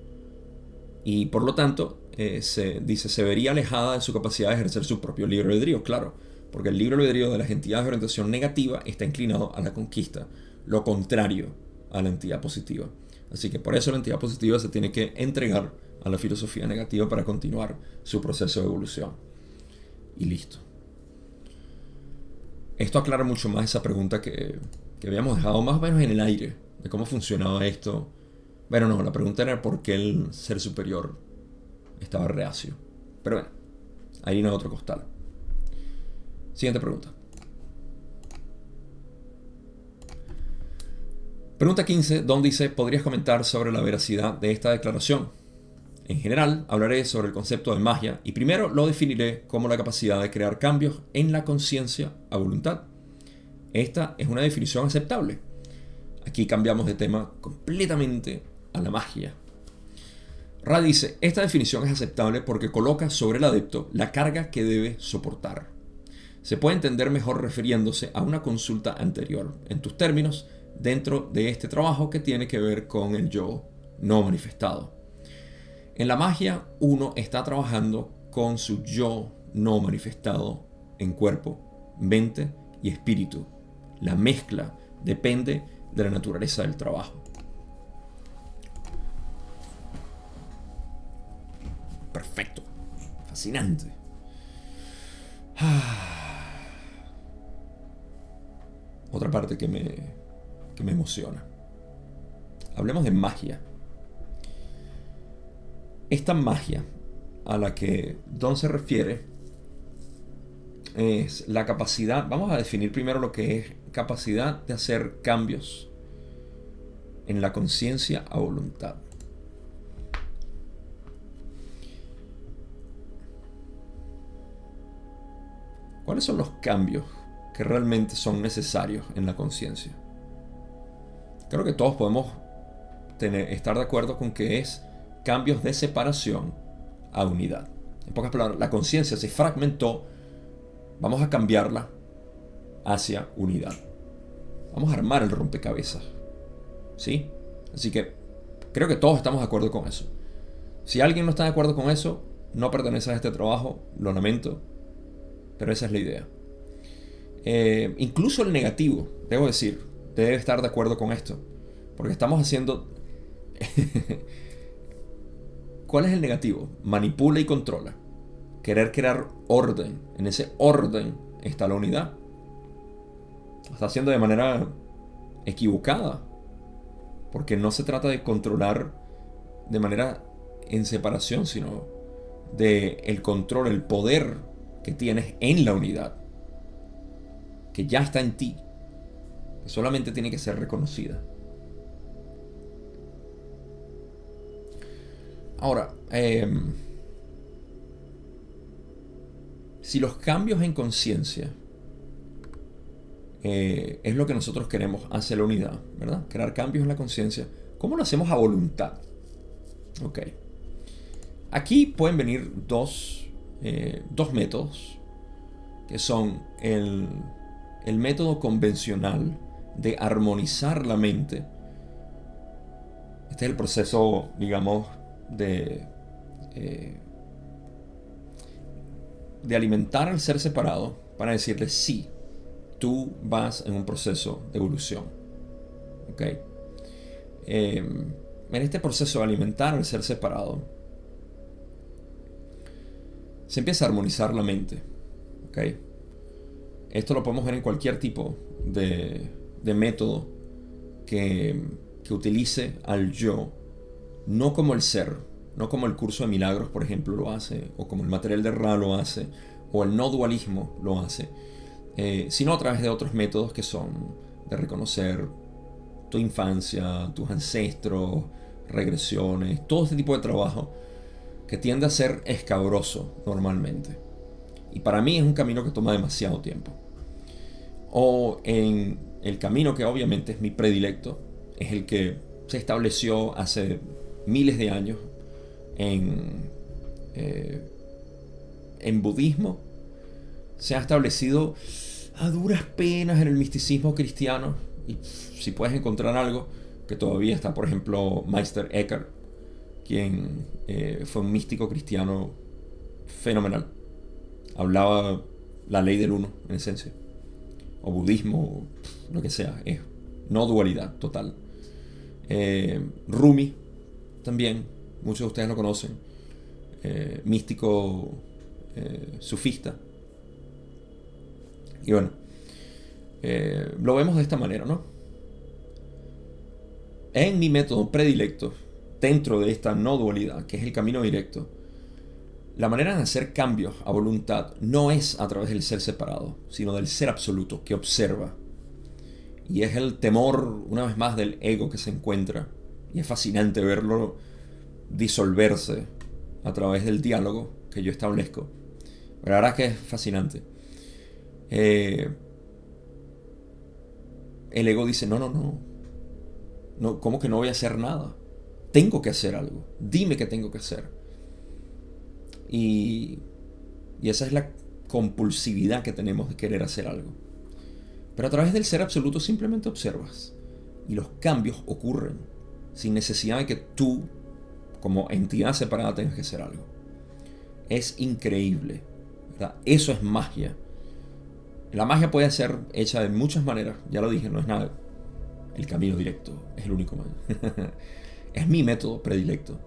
Y por lo tanto, se vería alejada de su capacidad de ejercer su propio libre albedrío, claro. Porque el libre albedrío de las entidades de orientación negativa está inclinado a la conquista, lo contrario a la entidad positiva. Así que por eso la entidad positiva se tiene que entregar a la filosofía negativa para continuar su proceso de evolución. Y listo. Esto aclara mucho más esa pregunta que habíamos dejado más o menos en el aire, de cómo funcionaba esto. Bueno, no, la pregunta era por qué el ser superior estaba reacio. Pero bueno, harina de otro costal. Siguiente pregunta. Pregunta 15, Don dice, ¿podrías comentar sobre la veracidad de esta declaración? En general, hablaré sobre el concepto de magia y primero lo definiré como la capacidad de crear cambios en la conciencia a voluntad. Esta es una definición aceptable. Aquí cambiamos de tema completamente a la magia. Ra dice, esta definición es aceptable porque coloca sobre el adepto la carga que debe soportar. se puede entender mejor refiriéndose a una consulta anterior, en tus términos, dentro de este trabajo que tiene que ver con el yo no manifestado. En la magia, uno está trabajando con su yo no manifestado en cuerpo, mente y espíritu. La mezcla depende de la naturaleza del trabajo. Perfecto. Fascinante. Otra parte que me emociona. Hablemos de magia. Esta magia a la que Don se refiere es la capacidad, vamos a definir primero lo que es capacidad de hacer cambios en la conciencia a voluntad. ¿Cuáles son los cambios que realmente son necesarios en la conciencia? Creo que todos podemos estar de acuerdo con que es cambios de separación a unidad. En pocas palabras, la conciencia se fragmentó, vamos a cambiarla hacia unidad. Vamos a armar el rompecabezas. ¿Sí? Así que creo que todos estamos de acuerdo con eso. Si alguien no está de acuerdo con eso, no pertenece a este trabajo, lo lamento, pero esa es la idea. Incluso el negativo, debo decir, debe estar de acuerdo con esto, porque estamos haciendo... ¿Cuál es el negativo? Manipula y controla. Querer crear orden. En ese orden está la unidad. Lo está haciendo de manera equivocada, porque no se trata de controlar de manera en separación, sino de el control, el poder que tienes en la unidad, que ya está en ti, que solamente tiene que ser reconocida. Ahora, si los cambios en conciencia es lo que nosotros queremos hacia la unidad, ¿verdad? Crear cambios en la conciencia, ¿cómo lo hacemos a voluntad? Ok. Aquí pueden venir dos métodos, que son el método convencional de armonizar la mente. Este es el proceso, digamos, de alimentar al ser separado para decirle sí, tú vas en un proceso de evolución. ¿Ok? En este proceso de alimentar al ser separado se empieza a armonizar la mente. ¿Ok? Esto lo podemos ver en cualquier tipo de método que utilice al yo, no como el ser, no como el curso de milagros, por ejemplo, lo hace, o como el material de Ra lo hace, o el no dualismo lo hace, sino a través de otros métodos que son de reconocer tu infancia, tus ancestros, regresiones, todo este tipo de trabajo que tiende a ser escabroso normalmente. Y para mí es un camino que toma demasiado tiempo. O en el camino que obviamente es mi predilecto, es el que se estableció hace miles de años en budismo. Se ha establecido a duras penas en el misticismo cristiano. Y si puedes encontrar algo, que todavía está, por ejemplo, Meister Eckhart, quien fue un místico cristiano fenomenal. Hablaba la ley del uno, en esencia. O budismo, o lo que sea. Es no dualidad total. Rumi también, muchos de ustedes lo conocen, místico sufista. Y bueno, lo vemos de esta manera, ¿no? En mi método predilecto, dentro de esta no dualidad, que es el camino directo, la manera de hacer cambios a voluntad no es a través del ser separado, sino del ser absoluto que observa. Y es el temor, una vez más, del ego que se encuentra. Y es fascinante verlo disolverse a través del diálogo que yo establezco. Pero la verdad es que es fascinante. El ego dice, no, ¿cómo que no voy a hacer nada? Tengo que hacer algo. Dime qué tengo que hacer. Y esa es la compulsividad que tenemos de querer hacer algo. Pero a través del ser absoluto simplemente observas y los cambios ocurren sin necesidad de que tú, como entidad separada, tengas que hacer algo. Es increíble, ¿verdad? Eso es magia. La magia puede ser hecha de muchas maneras, ya lo dije, no es nada. El camino directo es el único método. Es mi método predilecto,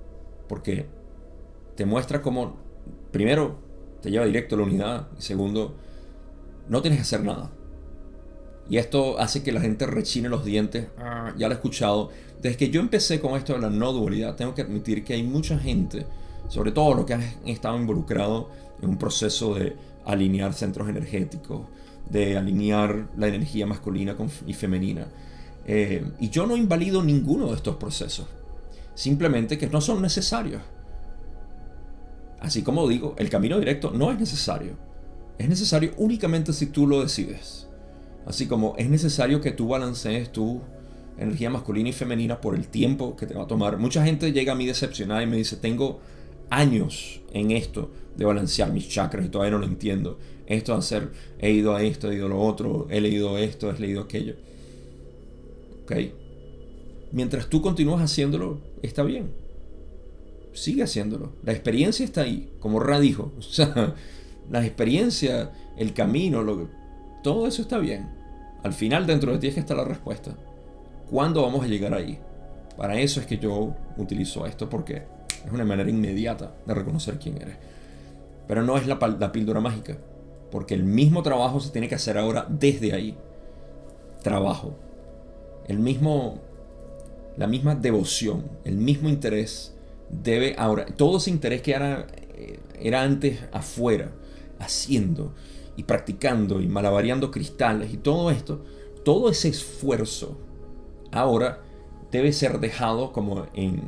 porque te muestra cómo, primero, te lleva directo a la unidad, y segundo, no tienes que hacer nada. Y esto hace que la gente rechine los dientes. Ya lo he escuchado. Desde que yo empecé con esto de la no dualidad, tengo que admitir que hay mucha gente, sobre todo los que han estado involucrados en un proceso de alinear centros energéticos, de alinear la energía masculina y femenina. Y yo no invalido ninguno de estos procesos. Simplemente que no son necesarios. Así como digo, el camino directo no es necesario. Es necesario únicamente si tú lo decides. Así como es necesario que tú balancees tu energía masculina y femenina por el tiempo que te va a tomar. Mucha gente llega a mí decepcionada y me dice, tengo años en esto de balancear mis chakras y todavía no lo entiendo. Esto de hacer, he ido a esto, he ido a lo otro, he leído esto, he leído aquello. ¿Ok? Mientras tú continúas haciéndolo, está bien. Sigue haciéndolo. La experiencia está ahí, como Ra dijo. O sea, la experiencia, el camino, todo eso está bien. Al final dentro de ti es que está la respuesta. ¿Cuándo vamos a llegar ahí? Para eso es que yo utilizo esto, porque es una manera inmediata de reconocer quién eres. Pero no es la píldora mágica, porque el mismo trabajo se tiene que hacer ahora desde ahí. Trabajo. La misma devoción, el mismo interés debe ahora, todo ese interés que era antes afuera, haciendo y practicando y malabareando cristales y todo esto, todo ese esfuerzo ahora debe ser dejado como en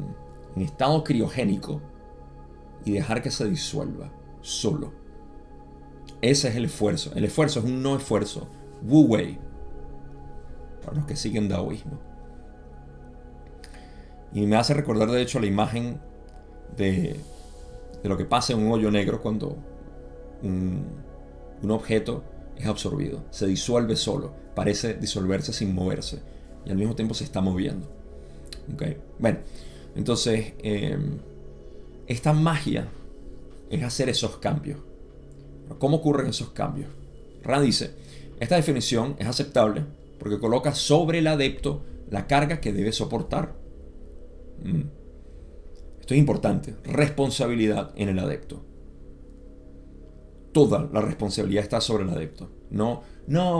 estado criogénico y dejar que se disuelva solo. Ese es el esfuerzo. El esfuerzo es un no esfuerzo. Wu Wei, para los que siguen daoísmo. Y me hace recordar de hecho la imagen de lo que pasa en un hoyo negro cuando un objeto es absorbido. Se disuelve solo. Parece disolverse sin moverse. Y al mismo tiempo se está moviendo. ¿Okay? Bueno, entonces esta magia es hacer esos cambios. ¿Cómo ocurren esos cambios? Ra dice, esta definición es aceptable porque coloca sobre el adepto la carga que debe soportar. Esto es importante. Responsabilidad en el adepto. Toda la responsabilidad está sobre el adepto. No,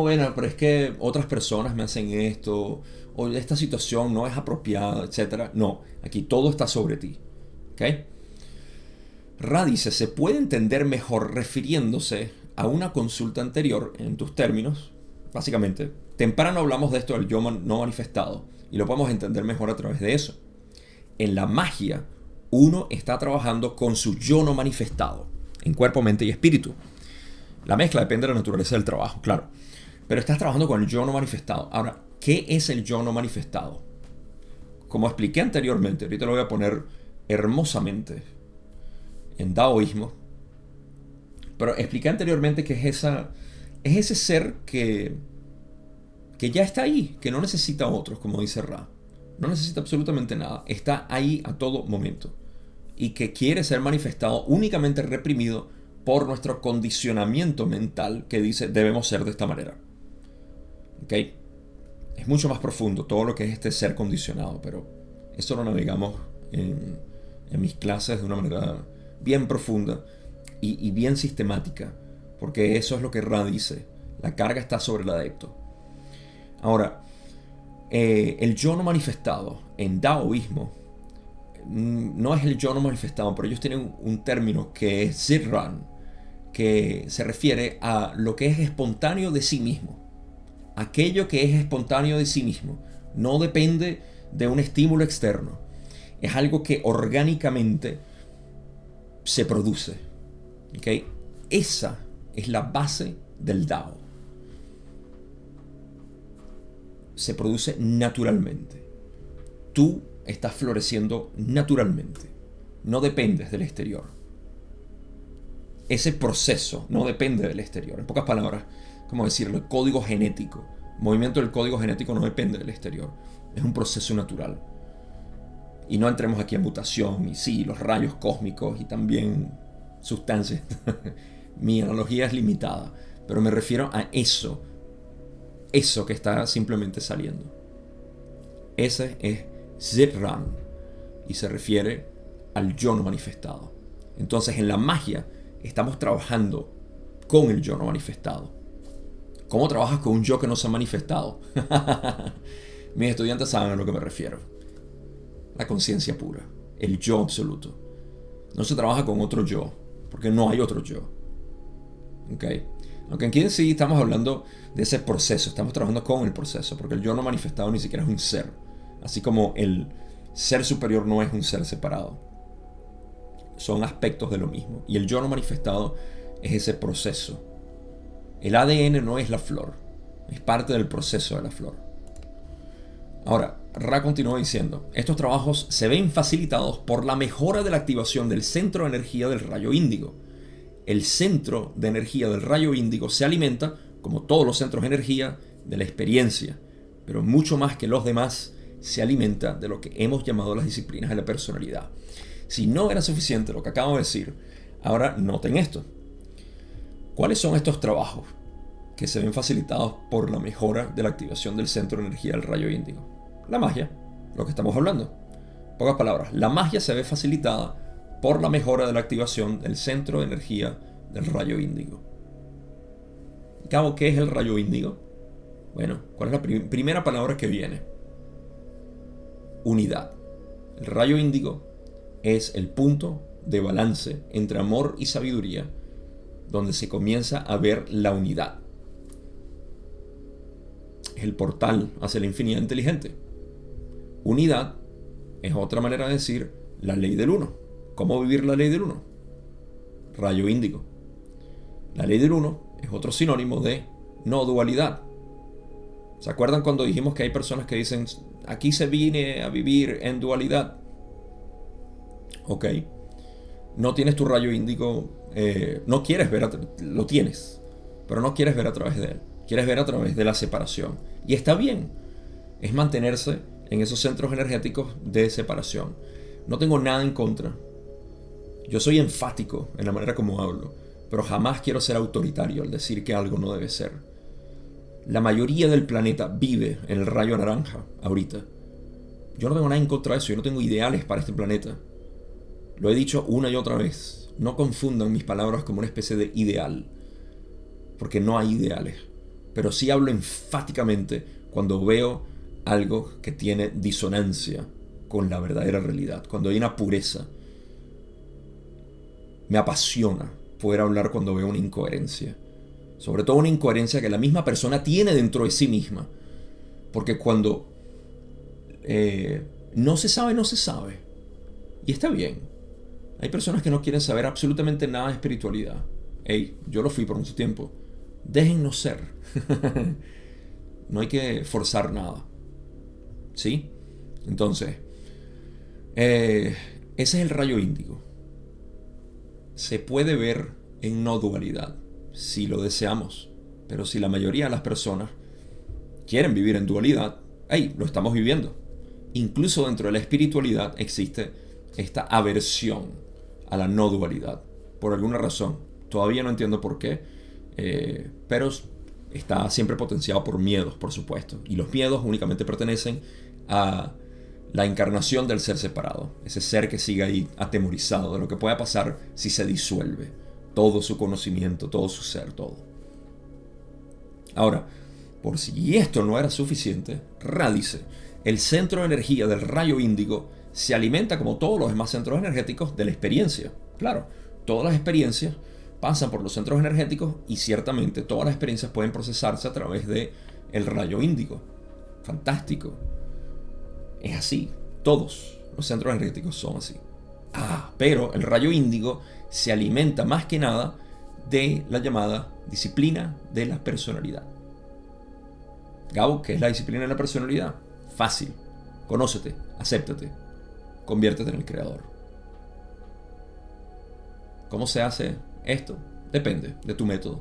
bueno, pero es que otras personas me hacen esto, o esta situación no es apropiada, etc. No, aquí todo está sobre ti. ¿Ok? Ra dice, se puede entender mejor refiriéndose a una consulta anterior en tus términos. Básicamente, temprano hablamos de esto del yo no manifestado y lo podemos entender mejor a través de eso. En la magia, uno está trabajando con su yo no manifestado, en cuerpo, mente y espíritu. La mezcla depende de la naturaleza del trabajo, claro. Pero estás trabajando con el yo no manifestado. Ahora, ¿qué es el yo no manifestado? Como expliqué anteriormente, ahorita lo voy a poner hermosamente en daoísmo. Pero expliqué anteriormente que es ese ser que ya está ahí, que no necesita otros, como dice Ra. No necesita absolutamente nada. Está ahí a todo momento. Y que quiere ser manifestado únicamente reprimido por nuestro condicionamiento mental que dice debemos ser de esta manera. ¿Ok? Es mucho más profundo todo lo que es este ser condicionado, pero eso lo navegamos en mis clases de una manera bien profunda y bien sistemática, porque eso es lo que Ra dice. La carga está sobre el adepto. Ahora, el yo no manifestado en daoísmo no es el yo no manifestado, pero ellos tienen un término que es Zirran, que se refiere a lo que es espontáneo de sí mismo. Aquello que es espontáneo de sí mismo no depende de un estímulo externo. Es algo que orgánicamente se produce. ¿Okay? Esa es la base del Dao. Se produce naturalmente. Tú estás floreciendo naturalmente. No dependes del exterior. ese proceso no depende del exterior. En pocas palabras, como decirlo, el código genético. El movimiento del código genético no depende del exterior. Es un proceso natural. Y no entremos aquí en mutación, y sí, los rayos cósmicos y también sustancias. Mi analogía es limitada, pero me refiero a eso que está simplemente saliendo. Ese es Zit-Ran y se refiere al yo no manifestado. Entonces en la magia estamos trabajando con el yo no manifestado. ¿Cómo trabajas con un yo que no se ha manifestado? Mis estudiantes saben a lo que me refiero. La conciencia pura, el yo absoluto. No se trabaja con otro yo, porque no hay otro yo. ¿Ok? Aunque aquí en sí estamos hablando de ese proceso, estamos trabajando con el proceso, porque el yo no manifestado ni siquiera es un ser. Así como el ser superior no es un ser separado. Son aspectos de lo mismo. Y el yo no manifestado es ese proceso. El ADN no es la flor, es parte del proceso de la flor. Ahora, Ra continúa diciendo, estos trabajos se ven facilitados por la mejora de la activación del centro de energía del rayo índigo. El centro de energía del rayo índigo se alimenta, como todos los centros de energía, de la experiencia, pero mucho más que los demás, se alimenta de lo que hemos llamado las disciplinas de la personalidad. Si no era suficiente lo que acabo de decir, ahora noten esto. ¿Cuáles son estos trabajos que se ven facilitados por la mejora de la activación del centro de energía del rayo índigo? La magia, lo que estamos hablando. En pocas palabras, la magia se ve facilitada por la mejora de la activación del centro de energía del rayo índigo. Cabo, ¿qué es el rayo índigo? Bueno, ¿cuál es la primera palabra que viene? Unidad. El rayo índigo es el punto de balance entre amor y sabiduría, donde se comienza a ver la unidad. Es el portal hacia la infinidad inteligente. Unidad es otra manera de decir la ley del uno. ¿Cómo vivir la ley del uno? Rayo índigo. La ley del uno es otro sinónimo de no dualidad. ¿Se acuerdan cuando dijimos que hay personas que dicen aquí se viene a vivir en dualidad? Ok. No tienes tu rayo índigo, no quieres ver, lo tienes, pero no quieres ver a través de él. Quieres ver a través de la separación. Y está bien. Es mantenerse en esos centros energéticos de separación. No tengo nada en contra. Yo soy enfático en la manera como hablo, pero jamás quiero ser autoritario al decir que algo no debe ser. La mayoría del planeta vive en el rayo naranja ahorita. Yo no tengo nada en contra de eso. Yo no tengo ideales para este planeta. Lo he dicho una y otra vez. No confundan mis palabras como una especie de ideal, porque no hay ideales. Pero sí hablo enfáticamente cuando veo algo que tiene disonancia con la verdadera realidad, cuando hay una pureza. Me apasiona poder hablar cuando veo una incoherencia, sobre todo una incoherencia que la misma persona tiene dentro de sí misma, porque cuando no se sabe, no se sabe, y está bien. Hay personas que no quieren saber absolutamente nada de espiritualidad. Hey, yo lo fui por mucho tiempo. Déjennos ser. No hay que forzar nada. ¿Sí? Entonces, ese es el rayo índigo. Se puede ver en no dualidad, si lo deseamos. Pero si la mayoría de las personas quieren vivir en dualidad, hey, lo estamos viviendo. Incluso dentro de la espiritualidad existe esta aversión a la no dualidad. Por alguna razón. Todavía no entiendo por qué. Pero está siempre potenciado por miedos, por supuesto. Y los miedos únicamente pertenecen a la encarnación del ser separado. Ese ser que sigue ahí atemorizado de lo que pueda pasar si se disuelve todo su conocimiento, todo su ser, todo. Ahora, por si esto no era suficiente, Ra dice, el centro de energía del rayo índigo se alimenta como todos los demás centros energéticos de la experiencia. Claro, todas las experiencias pasan por los centros energéticos y ciertamente todas las experiencias pueden procesarse a través de el rayo índigo. Fantástico. Es así. Todos los centros energéticos son así. Pero el rayo índigo se alimenta más que nada de la llamada disciplina de la personalidad. Gabo, ¿qué es la disciplina de la personalidad? Fácil. Conócete, acéptate, conviértete en el creador. ¿Cómo se hace esto? Depende de tu método.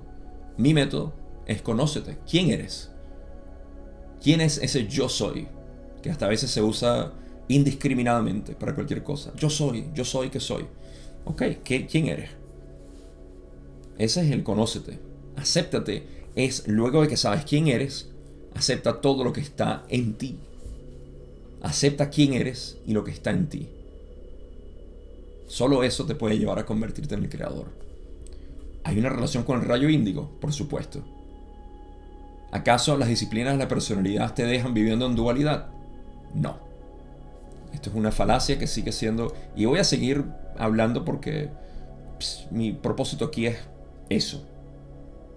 Mi método es conócete. ¿Quién eres? ¿Quién es ese yo soy? Que hasta a veces se usa indiscriminadamente para cualquier cosa. Yo soy que soy. Ok, ¿quién eres? Ese es el conócete. Acéptate. Es luego de que sabes quién eres, acepta todo lo que está en ti. Acepta quién eres y lo que está en ti. Solo eso te puede llevar a convertirte en el creador. ¿Hay una relación con el rayo índigo? Por supuesto. ¿Acaso las disciplinas de la personalidad te dejan viviendo en dualidad? No. Esto es una falacia que sigue siendo... Y voy a seguir hablando porque mi propósito aquí es eso.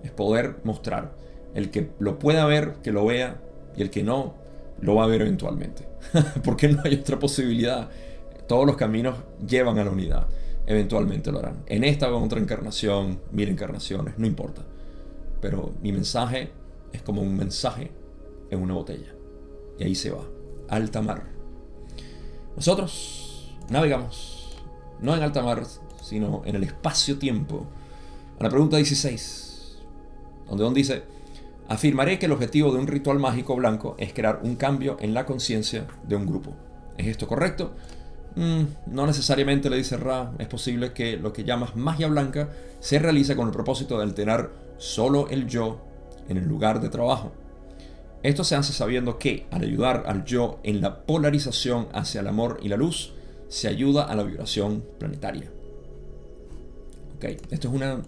Es poder mostrar. El que lo pueda ver, que lo vea. Y el que no, lo va a ver eventualmente. Porque no hay otra posibilidad. Todos los caminos llevan a la unidad. Eventualmente lo harán. En esta o en otra encarnación, 1000 encarnaciones, no importa. Pero mi mensaje es como un mensaje en una botella. Y ahí se va. Alta mar. Nosotros navegamos, no en alta mar, sino en el espacio-tiempo. A la pregunta 16, donde Don dice: afirmaré que el objetivo de un ritual mágico blanco es crear un cambio en la conciencia de un grupo. ¿Es esto correcto? No necesariamente, le dice Ra. Es posible que lo que llamas magia blanca se realice con el propósito de alterar solo el yo en el lugar de trabajo. Esto se hace sabiendo que, al ayudar al yo en la polarización hacia el amor y la luz, se ayuda a la vibración planetaria. Ok, esto es una...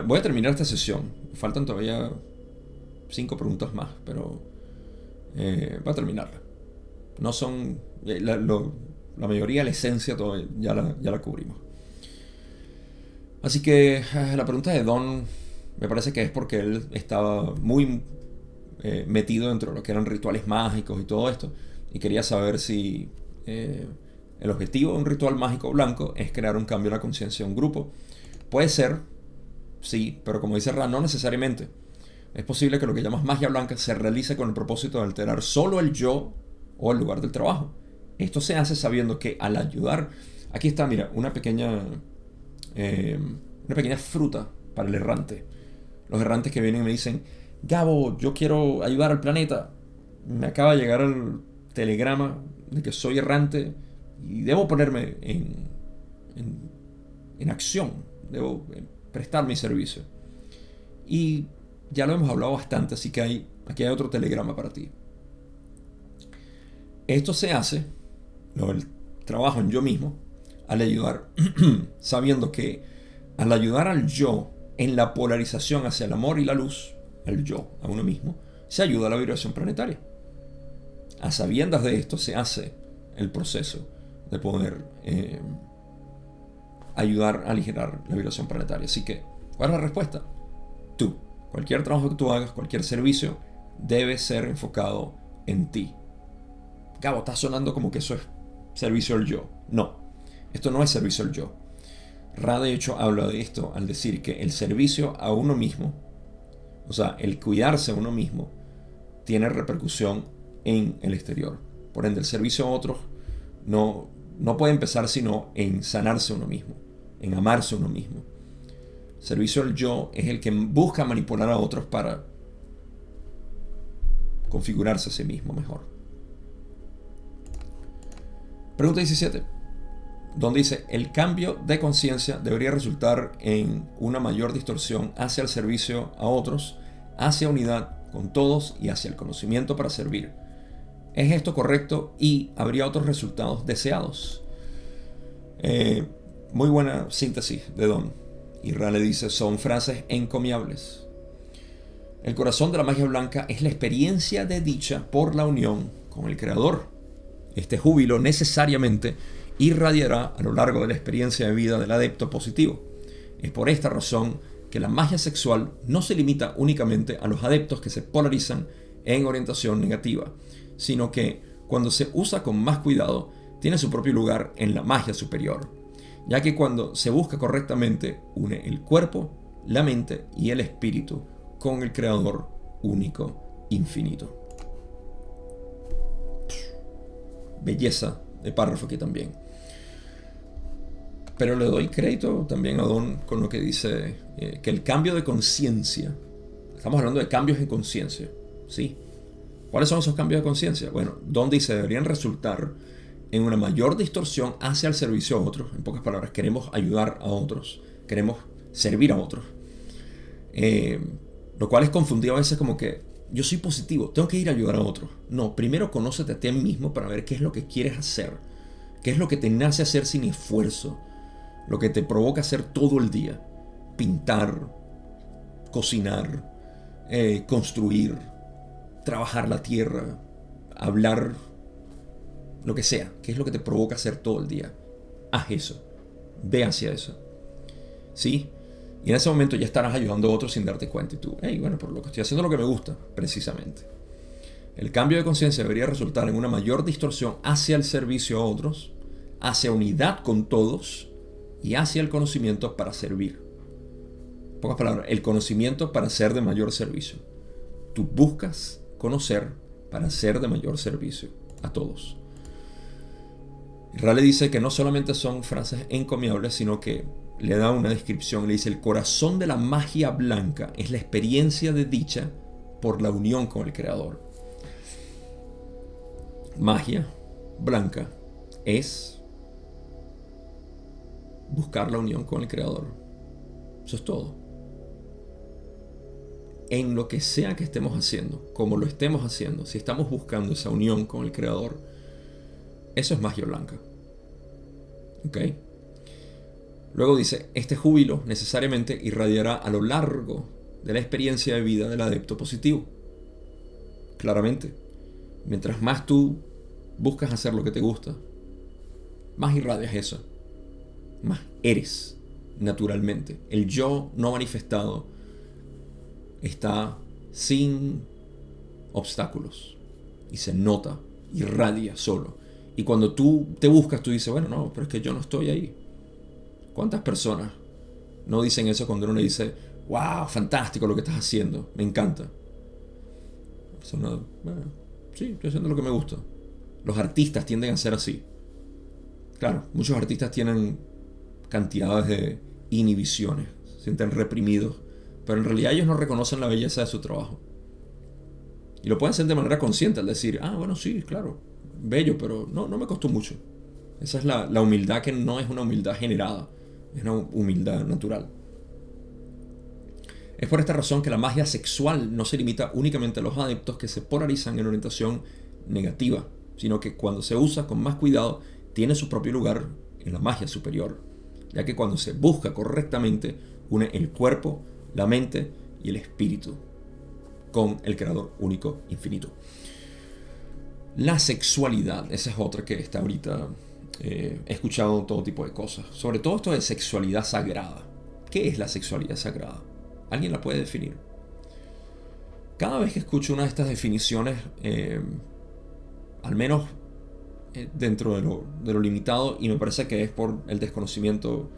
Voy a terminar esta sesión. Faltan todavía 5 preguntas más, pero voy a terminarla. No son... la mayoría, la esencia, todo, ya la cubrimos. Así que la pregunta de Don me parece que es porque él estaba muy metido dentro de lo que eran rituales mágicos y todo esto, y quería saber si el objetivo de un ritual mágico blanco es crear un cambio en la conciencia de un grupo. Puede ser, sí, pero como dice Ra, no necesariamente. Es posible que lo que llamas magia blanca se realice con el propósito de alterar solo el yo o el lugar del trabajo. Esto se hace sabiendo que al ayudar... Aquí está, mira, una pequeña fruta para el errante. Los errantes que vienen y me dicen: Gabo, yo quiero ayudar al planeta. Me acaba de llegar el telegrama de que soy errante y debo ponerme en acción. Debo prestar mi servicio. Y ya lo hemos hablado bastante, así que aquí hay otro telegrama para ti. Esto se hace, el trabajo en yo mismo, al ayudar, sabiendo que al ayudar al yo en la polarización hacia el amor y la luz, al yo, a uno mismo, se ayuda a la vibración planetaria. A sabiendas de esto se hace el proceso de poder ayudar a aligerar la vibración planetaria. Así que, ¿cuál es la respuesta? Tú. Cualquier trabajo que tú hagas, cualquier servicio, debe ser enfocado en ti. Gabo, está sonando como que eso es servicio al yo. No, esto no es servicio al yo. Ra, de hecho, habla de esto al decir que el servicio a uno mismo, o sea, el cuidarse a uno mismo, tiene repercusión en el exterior. Por ende, el servicio a otros no puede empezar sino en sanarse a uno mismo, en amarse a uno mismo. Servicio al yo es el que busca manipular a otros para configurarse a sí mismo mejor. Pregunta 17. Donde dice: el cambio de conciencia debería resultar en una mayor distorsión hacia el servicio a otros, hacia unidad con todos y hacia el conocimiento para servir. ¿Es esto correcto y habría otros resultados deseados? Muy buena síntesis de Don. Y Ra le dice: son frases encomiables. El corazón de la magia blanca es la experiencia de dicha por la unión con el Creador. Este júbilo necesariamente irradiará a lo largo de la experiencia de vida del adepto positivo. Es por esta razón que la magia sexual no se limita únicamente a los adeptos que se polarizan en orientación negativa, sino que, cuando se usa con más cuidado, tiene su propio lugar en la magia superior, ya que cuando se busca correctamente, une el cuerpo, la mente y el espíritu con el Creador único, infinito. Belleza de párrafo aquí también. Pero le doy crédito también a Don con lo que dice que el cambio de conciencia, estamos hablando de cambios en conciencia, ¿sí? ¿Cuáles son esos cambios de conciencia? Bueno, Don dice deberían resultar en una mayor distorsión hacia el servicio a otros. En pocas palabras, queremos ayudar a otros, queremos servir a otros. Lo cual es confundido a veces como que yo soy positivo, tengo que ir a ayudar a otros. No, primero conócete a ti mismo para ver qué es lo que quieres hacer, qué es lo que te nace hacer sin esfuerzo, lo que te provoca hacer todo el día. Pintar, cocinar, construir, trabajar la tierra, hablar, lo que sea. ¿Qué es lo que te provoca hacer todo el día? Haz eso. Ve hacia eso. ¿Sí? Y en ese momento ya estarás ayudando a otros sin darte cuenta. Y tú, hey, bueno, por lo que estoy haciendo lo que me gusta, precisamente. El cambio de conciencia debería resultar en una mayor distorsión hacia el servicio a otros, hacia unidad con todos y hacia el conocimiento para servir. En pocas palabras, el conocimiento para ser de mayor servicio. Tú buscas conocer para ser de mayor servicio a todos. Raleigh dice que no solamente son frases encomiables, sino que le da una descripción. Le dice: el corazón de la magia blanca es la experiencia de dicha por la unión con el Creador. Magia blanca es buscar la unión con el Creador. Eso es todo. En lo que sea que estemos haciendo, como lo estemos haciendo, si estamos buscando esa unión con el Creador, eso es magia blanca. ¿Ok? Luego dice: este júbilo necesariamente irradiará a lo largo de la experiencia de vida del adepto positivo. Claramente, mientras más tú buscas hacer lo que te gusta, más irradias eso. Más eres, naturalmente. El yo no manifestado está sin obstáculos y se nota, irradia solo. Y cuando tú te buscas, tú dices: bueno, no, pero es que yo no estoy ahí. ¿Cuántas personas no dicen eso cuando uno le dice: wow, fantástico lo que estás haciendo, me encanta? La persona, bueno, sí, estoy haciendo lo que me gusta. Los artistas tienden a ser así. Claro, muchos artistas tienen cantidades de inhibiciones, se sienten reprimidos, pero en realidad ellos no reconocen la belleza de su trabajo. Y lo pueden hacer de manera consciente al decir: ah, bueno, sí, claro, bello, pero no me costó mucho. Esa es la humildad, que no es una humildad generada, es una humildad natural. Es por esta razón que la magia sexual no se limita únicamente a los adeptos que se polarizan en orientación negativa, sino que cuando se usa con más cuidado tiene su propio lugar en la magia superior, ya que cuando se busca correctamente une el cuerpo, la mente y el espíritu con el Creador único, infinito. La sexualidad, esa es otra que está ahorita. He escuchado todo tipo de cosas, sobre todo esto de sexualidad sagrada. ¿Qué es la sexualidad sagrada? ¿Alguien la puede definir? Cada vez que escucho una de estas definiciones, al menos dentro de lo limitado, y me parece que es por el desconocimiento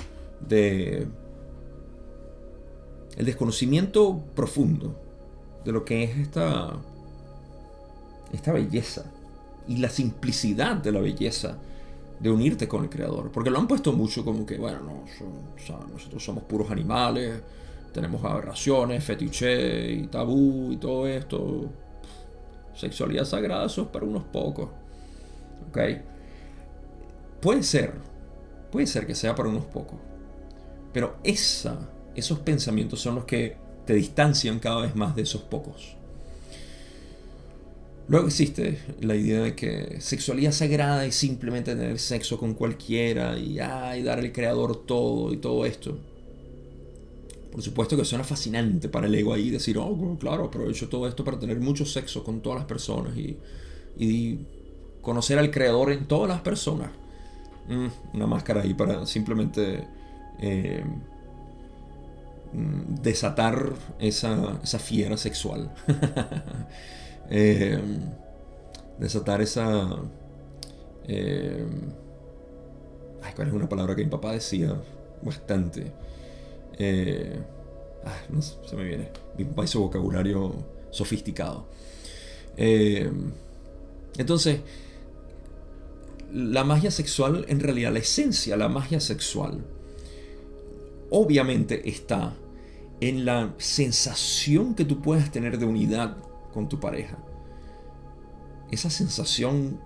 profundo de lo que es esta belleza y la simplicidad de la belleza de unirte con el Creador, porque lo han puesto mucho como que, bueno, no, nosotros somos puros animales, tenemos aberraciones, fetiche y tabú y todo esto. Sexualidad sagrada, eso es para unos pocos. ¿Ok? Puede ser que sea para unos pocos, pero esos pensamientos son los que te distancian cada vez más de esos pocos. Luego existe la idea de que sexualidad sagrada es simplemente tener sexo con cualquiera y dar al Creador todo y todo esto. Por supuesto que suena fascinante para el ego ahí decir: oh, claro, aprovecho todo esto para tener mucho sexo con todas las personas y conocer al Creador en todas las personas. Una máscara ahí para simplemente desatar esa fiera sexual. Desatar esa... ¿cuál es una palabra que mi papá decía bastante? No sé, se me viene. Mi papá hizo vocabulario sofisticado. Entonces, la magia sexual, en realidad, la esencia, la magia sexual obviamente está en la sensación que tú puedas tener de unidad con tu pareja. Esa sensación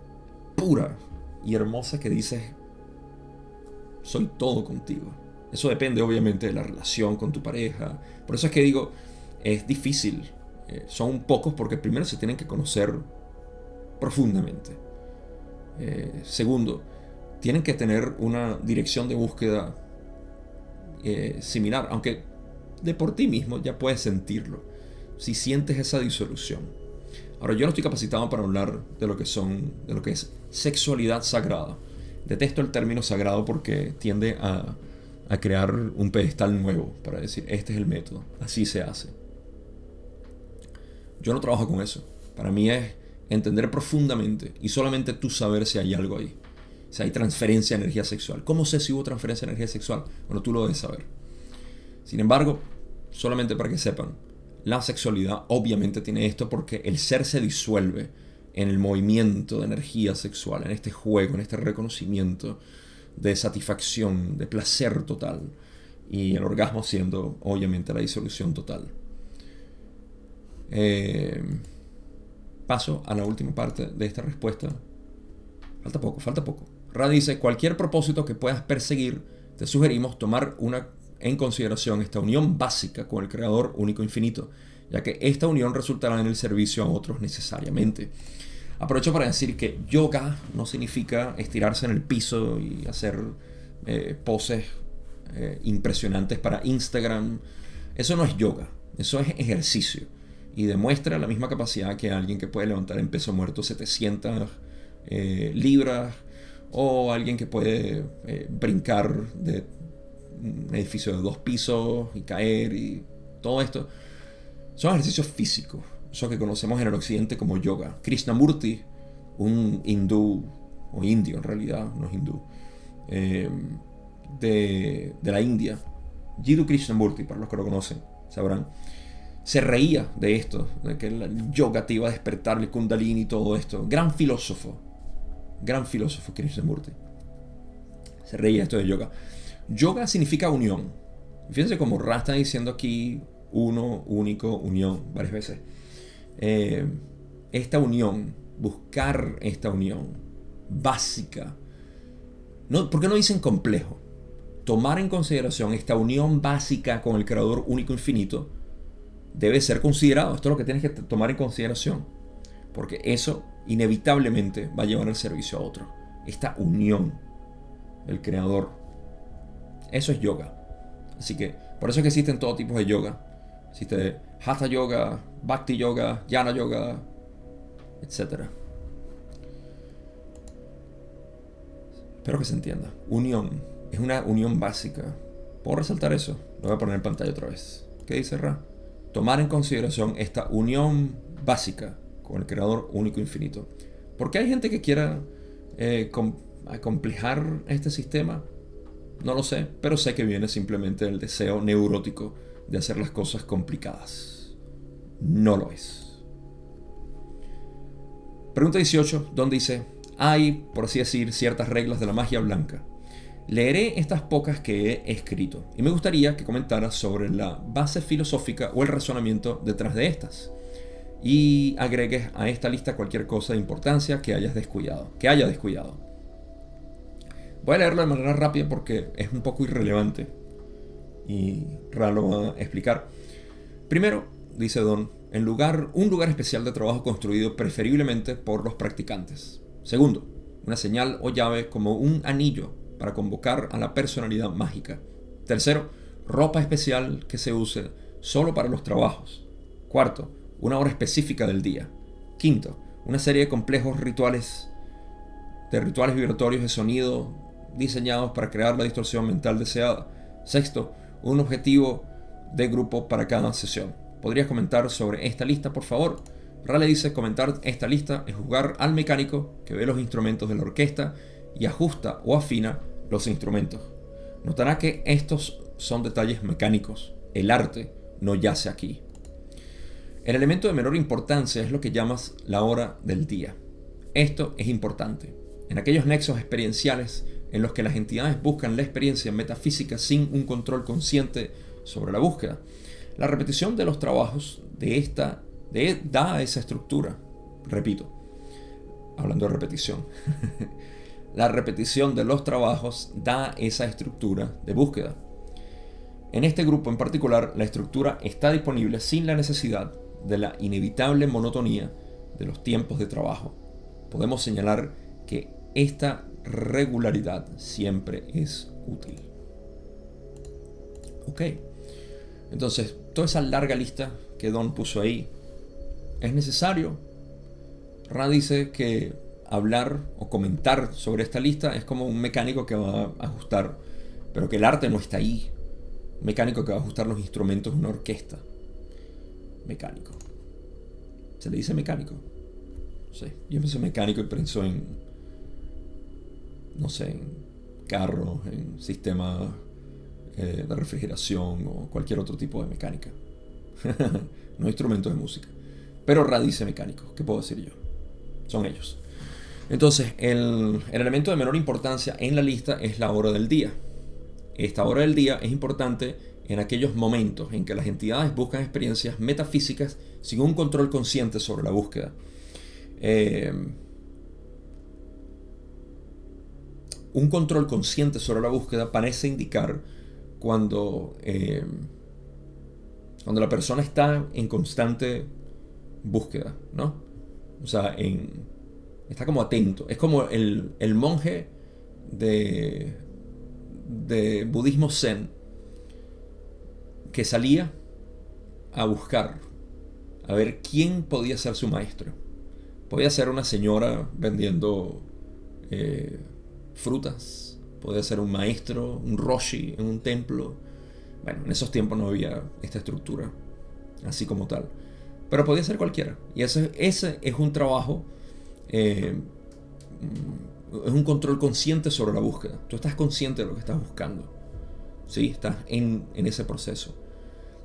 pura y hermosa que dices, soy todo contigo. Eso depende obviamente de la relación con tu pareja. Por eso es que digo, es difícil. Son pocos porque primero se tienen que conocer profundamente. Segundo, tienen que tener una dirección de búsqueda similar, aunque de por ti mismo ya puedes sentirlo, si sientes esa disolución. Ahora, yo no estoy capacitado para hablar de lo que es sexualidad sagrada. Detesto el término sagrado porque tiende a crear un pedestal nuevo para decir, este es el método, así se hace. Yo no trabajo con eso. Para mí es entender profundamente y solamente tú saber si hay algo ahí. Si hay transferencia de energía sexual. ¿Cómo sé si hubo transferencia de energía sexual? Bueno, tú lo debes saber. Sin embargo, solamente para que sepan, la sexualidad obviamente tiene esto porque el ser se disuelve en el movimiento de energía sexual, en este juego, en este reconocimiento de satisfacción, de placer total. Y el orgasmo siendo obviamente la disolución total. Paso a la última parte de esta respuesta. Falta poco. Ra dice, cualquier propósito que puedas perseguir, te sugerimos tomar en consideración esta unión básica con el Creador único infinito, ya que esta unión resultará en el servicio a otros necesariamente. Aprovecho para decir que yoga no significa estirarse en el piso y hacer poses impresionantes para Instagram. Eso no es yoga, eso es ejercicio. Y demuestra la misma capacidad que alguien que puede levantar en peso muerto 700 libras, o alguien que puede brincar de un edificio de 2 pisos y caer, y todo esto son ejercicios físicos, eso que conocemos en el occidente como yoga. Krishnamurti, un hindú, o indio en realidad, no es hindú, de la India, Jiddu Krishnamurti, para los que lo conocen sabrán, se reía de esto, de que el yoga te iba a despertar el kundalini y todo esto. Gran filósofo Krishnamurti. Se reía esto de yoga. Yoga significa unión. Fíjense como Ra está diciendo aquí uno, único, unión, varias veces. Esta unión, buscar esta unión básica. No, ¿por qué no dicen complejo? Tomar en consideración esta unión básica con el Creador único infinito debe ser considerado. Esto es lo que tienes que tomar en consideración, porque eso inevitablemente va a llevar al servicio a otro. Esta unión del Creador, eso es yoga. Así que por eso es que existen todo tipo de yoga. Existe Hatha Yoga, Bhakti Yoga, Jnana Yoga, etc. Espero que se entienda. Unión es una unión básica. ¿Puedo resaltar eso? Lo voy a poner en pantalla otra vez. ¿Qué dice Ra? Tomar en consideración esta unión básica con el Creador único infinito. ¿Por qué hay gente que quiera acomplejar este sistema? No lo sé, pero sé que viene simplemente del deseo neurótico de hacer las cosas complicadas. No lo es. Pregunta 18, donde dice, hay, por así decir, ciertas reglas de la magia blanca. Leeré estas pocas que he escrito y me gustaría que comentaras sobre la base filosófica o el razonamiento detrás de estas, y agregues a esta lista cualquier cosa de importancia que haya descuidado. Voy a leerlo de manera rápida porque es un poco irrelevante y Ra lo va a explicar. Primero, dice Don, un lugar especial de trabajo construido preferiblemente por los practicantes. Segundo, una señal o llave como un anillo para convocar a la personalidad mágica. Tercero, ropa especial que se use solo para los trabajos. Cuarto, una hora específica del día. Quinto, una serie de complejos rituales vibratorios de sonido diseñados para crear la distorsión mental deseada. Sexto, un objetivo de grupo para cada sesión. ¿Podrías comentar sobre esta lista, por favor? Ra le dice, comentar esta lista es jugar al mecánico que ve los instrumentos de la orquesta y ajusta o afina los instrumentos. Notará que estos son detalles mecánicos. El arte no yace aquí. El elemento de menor importancia es lo que llamas la hora del día. Esto es importante. En aquellos nexos experienciales en los que las entidades buscan la experiencia metafísica sin un control consciente sobre la búsqueda. La repetición de los trabajos da esa estructura. Repito, hablando de repetición. La repetición de los trabajos da esa estructura de búsqueda. En este grupo en particular, la estructura está disponible sin la necesidad de la inevitable monotonía de los tiempos de trabajo. Podemos señalar que esta regularidad siempre es útil. Ok, entonces toda esa larga lista que Don puso ahí, ¿es necesario? Ra dice que hablar o comentar sobre esta lista es como un mecánico que va a ajustar, pero que el arte no está ahí. Un mecánico que va a ajustar los instrumentos de una orquesta. Mecánico. ¿Se le dice mecánico? Sí. Yo pensé mecánico y pienso en, no sé, en carros, en sistemas de refrigeración o cualquier otro tipo de mecánica. No instrumentos de música. Pero Ra dice mecánico. ¿Qué puedo decir yo? Son ellos. Entonces, el elemento de menor importancia en la lista es la hora del día. Esta hora del día es importante en aquellos momentos en que las entidades buscan experiencias metafísicas sin un control consciente sobre la búsqueda. Un control consciente sobre la búsqueda parece indicar cuando la persona está en constante búsqueda, ¿no? O sea, está como atento. Es como el monje de budismo zen que salía a buscar, a ver quién podía ser su maestro. Podía ser una señora vendiendo frutas, podía ser un maestro, un roshi en un templo. Bueno, en esos tiempos no había esta estructura así como tal, pero podía ser cualquiera. Y ese es un trabajo, es un control consciente sobre la búsqueda. Tú estás consciente de lo que estás buscando, ¿sí? Estás en ese proceso.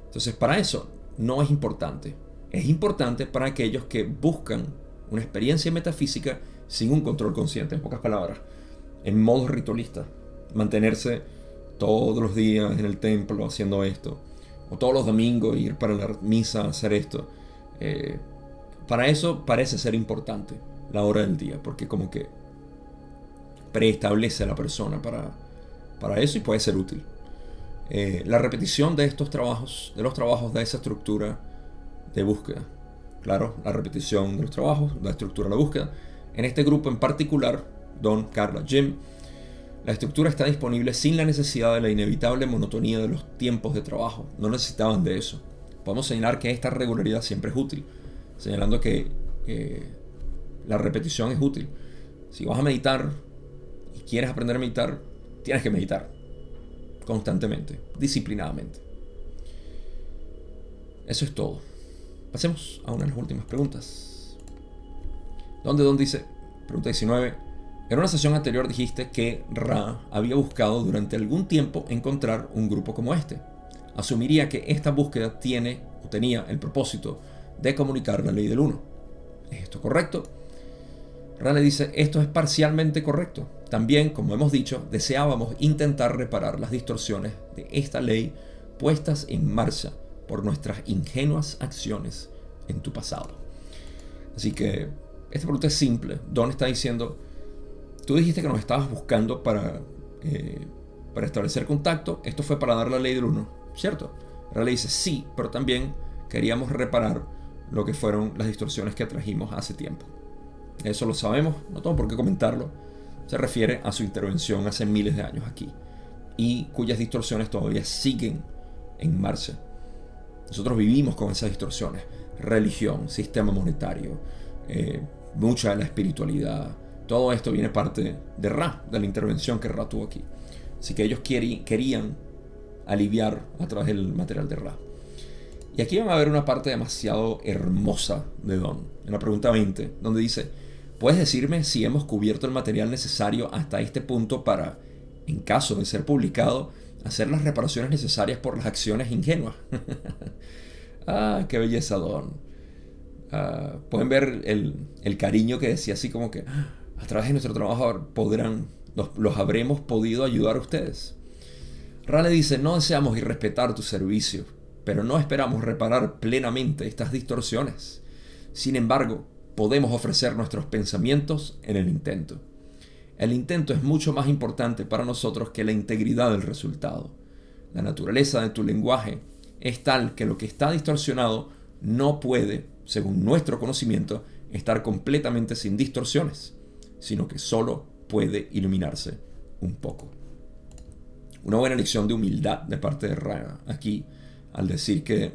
Entonces, para eso no es importante. Es importante para aquellos que buscan una experiencia metafísica sin un control consciente, en pocas palabras, en modo ritualista. Mantenerse todos los días en el templo haciendo esto, o todos los domingos ir para la misa a hacer esto. Para eso parece ser importante la hora del día, porque como que preestablece a la persona para eso y puede ser útil. La repetición de los trabajos da esa estructura de búsqueda. Claro, la repetición de los trabajos da estructura a la búsqueda. En este grupo en particular, Don, Carla, Jim, la estructura está disponible sin la necesidad de la inevitable monotonía de los tiempos de trabajo. No necesitaban de eso. Podemos señalar que esta regularidad siempre es útil, señalando que la repetición es útil. Si vas a meditar y quieres aprender a meditar, tienes que meditar constantemente, disciplinadamente. Eso es todo. Pasemos a una de las últimas preguntas. Don dice, pregunta 19. En una sesión anterior dijiste que Ra había buscado durante algún tiempo encontrar un grupo como este. Asumiría que esta búsqueda tenía el propósito de comunicar la ley del uno. ¿Es esto correcto? Ra le dice, esto es parcialmente correcto. También, como hemos dicho, deseábamos intentar reparar las distorsiones de esta ley puestas en marcha por nuestras ingenuas acciones en tu pasado. Así que esta pregunta es simple. Don está diciendo, tú dijiste que nos estabas buscando para establecer contacto. Esto fue para dar la ley del uno, ¿cierto? Ra le dice, sí, pero también queríamos reparar lo que fueron las distorsiones que trajimos hace tiempo. Eso lo sabemos, no tengo por qué comentarlo. Se refiere a su intervención hace miles de años aquí, y cuyas distorsiones todavía siguen en marcha. Nosotros vivimos con esas distorsiones. Religión, sistema monetario, mucha de la espiritualidad. Todo esto viene parte de Ra, de la intervención que Ra tuvo aquí. Así que ellos querían aliviar a través del material de Ra. Y aquí van a ver una parte demasiado hermosa de Don, en la pregunta 20, donde dice, ¿puedes decirme si hemos cubierto el material necesario hasta este punto para, en caso de ser publicado, hacer las reparaciones necesarias por las acciones ingenuas? ¡Ah, qué belleza, Don! Pueden ver el cariño que decía, así como que a través de nuestro trabajo podrán los habremos podido ayudar a ustedes. Ra le dice, no deseamos irrespetar tu servicio, pero no esperamos reparar plenamente estas distorsiones. Sin embargo, podemos ofrecer nuestros pensamientos en el intento. El intento es mucho más importante para nosotros que la integridad del resultado. La naturaleza de tu lenguaje es tal que lo que está distorsionado no puede, según nuestro conocimiento, estar completamente sin distorsiones, sino que solo puede iluminarse un poco. Una buena lección de humildad de parte de Ra aquí, al decir que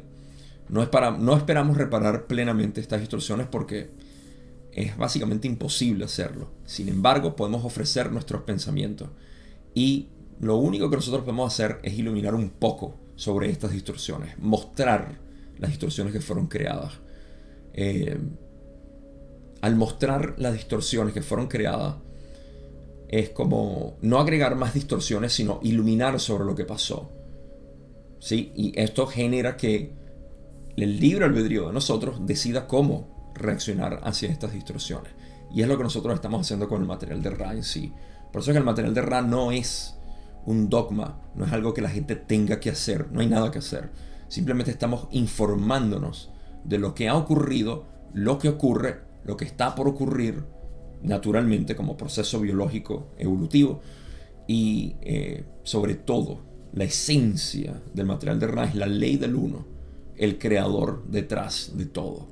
no esperamos reparar plenamente estas distorsiones porque es básicamente imposible hacerlo. Sin embargo, podemos ofrecer nuestros pensamientos y lo único que nosotros podemos hacer es iluminar un poco sobre estas distorsiones, mostrar las distorsiones que fueron creadas. Al mostrar las distorsiones que fueron creadas, es como no agregar más distorsiones, sino iluminar sobre lo que pasó. ¿Sí? Y esto genera que el libre albedrío de nosotros decida cómo reaccionar hacia estas distorsiones. Y es lo que nosotros estamos haciendo con el material de Ra en sí. Por eso es que el material de Ra no es un dogma, no es algo que la gente tenga que hacer, no hay nada que hacer. Simplemente estamos informándonos de lo que ha ocurrido, lo que ocurre, lo que está por ocurrir naturalmente como proceso biológico evolutivo y sobre todo la esencia del material de Ra es la ley del uno, el creador detrás de todo.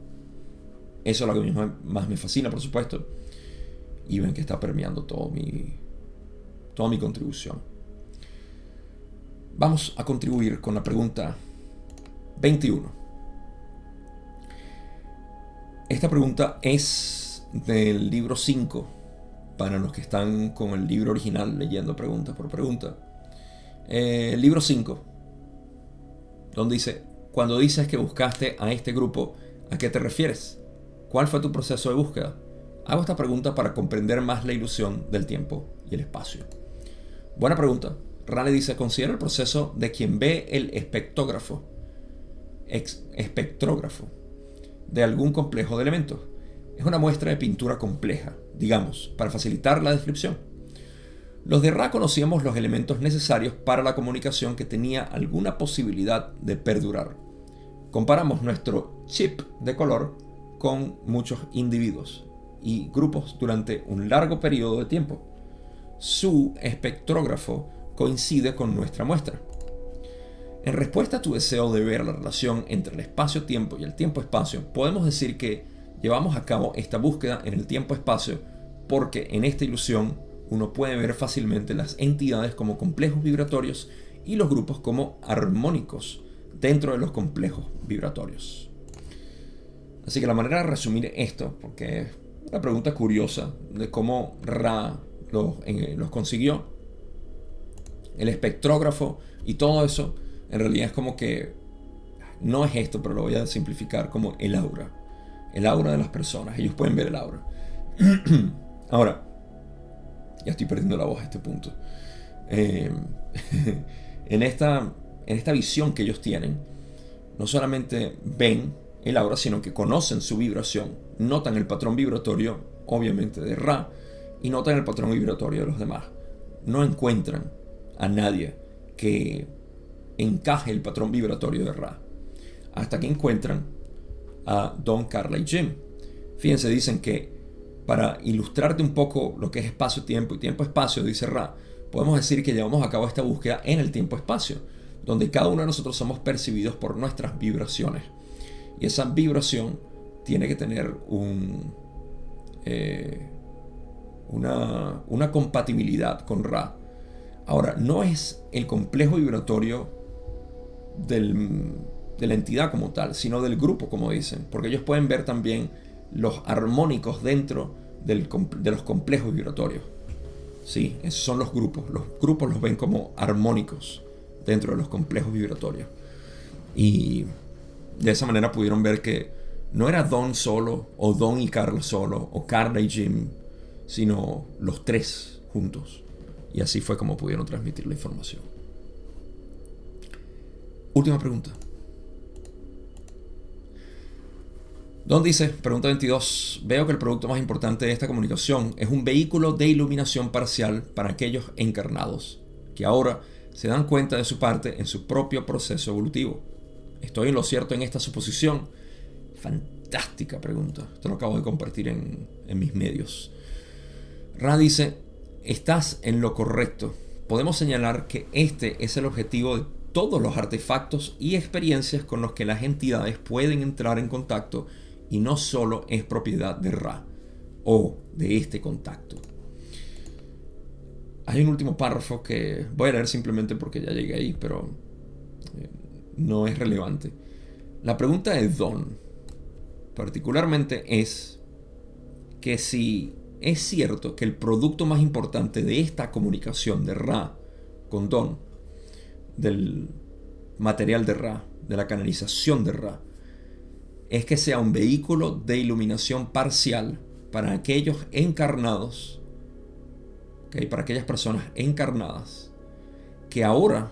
Eso es lo que más me fascina, por supuesto, y ven que está permeando toda mi contribución. Vamos a contribuir con la pregunta 21. Esta pregunta es del libro 5, para los que están con el libro original leyendo pregunta por pregunta. El libro 5, donde dice, cuando dices que buscaste a este grupo, ¿a qué te refieres? ¿Cuál fue tu proceso de búsqueda? Hago esta pregunta para comprender más la ilusión del tiempo y el espacio. Buena pregunta. Ra le dice, considera el proceso de quien ve el espectrógrafo de algún complejo de elementos. Es una muestra de pintura compleja, digamos, para facilitar la descripción. Los de Ra conocíamos los elementos necesarios para la comunicación que tenía alguna posibilidad de perdurar. Comparamos nuestro chip de color con muchos individuos y grupos durante un largo periodo de tiempo. Su espectrógrafo coincide con nuestra muestra. En respuesta a tu deseo de ver la relación entre el espacio-tiempo y el tiempo-espacio, podemos decir que llevamos a cabo esta búsqueda en el tiempo-espacio porque en esta ilusión uno puede ver fácilmente las entidades como complejos vibratorios y los grupos como armónicos dentro de los complejos vibratorios. Así que la manera de resumir esto, porque es una pregunta curiosa de cómo Ra los consiguió, el espectrógrafo y todo eso, en realidad es como que no es esto, pero lo voy a simplificar como el aura de las personas. Ellos pueden ver el aura. Ahora, ya estoy perdiendo la voz a este punto. En esta visión que ellos tienen, no solamente ven el aura, sino que conocen su vibración, notan el patrón vibratorio, obviamente de Ra, y notan el patrón vibratorio de los demás. No encuentran a nadie que encaje el patrón vibratorio de Ra, hasta que encuentran a Don, Carla y Jim. Fíjense, dicen que para ilustrarte un poco lo que es espacio-tiempo y tiempo-espacio, dice Ra, podemos decir que llevamos a cabo esta búsqueda en el tiempo-espacio, donde cada uno de nosotros somos percibidos por nuestras vibraciones. Y esa vibración tiene que tener una compatibilidad con Ra. Ahora, no es el complejo vibratorio de la entidad como tal, sino del grupo, como dicen, porque ellos pueden ver también los armónicos dentro de los complejos vibratorios. Sí, esos son los grupos. Los grupos los ven como armónicos dentro de los complejos vibratorios. Y de esa manera pudieron ver que no era Don solo, o Don y Carla solo, o Carla y Jim, sino los tres juntos. Y así fue como pudieron transmitir la información. Última pregunta. Don dice, pregunta 22, veo que el producto más importante de esta comunicación es un vehículo de iluminación parcial para aquellos encarnados, que ahora se dan cuenta de su parte en su propio proceso evolutivo. ¿Estoy en lo cierto en esta suposición? Fantástica pregunta. Esto lo acabo de compartir en mis medios. Ra dice, estás en lo correcto. Podemos señalar que este es el objetivo de todos los artefactos y experiencias con los que las entidades pueden entrar en contacto y no solo es propiedad de Ra o de este contacto. Hay un último párrafo que voy a leer simplemente porque ya llegué ahí, pero no es relevante. La pregunta de Don particularmente es que si es cierto que el producto más importante de esta comunicación de Ra con Don, del material de Ra, de la canalización de Ra, es que sea un vehículo de iluminación parcial para aquellos encarnados, ¿okay? Para aquellas personas encarnadas que ahora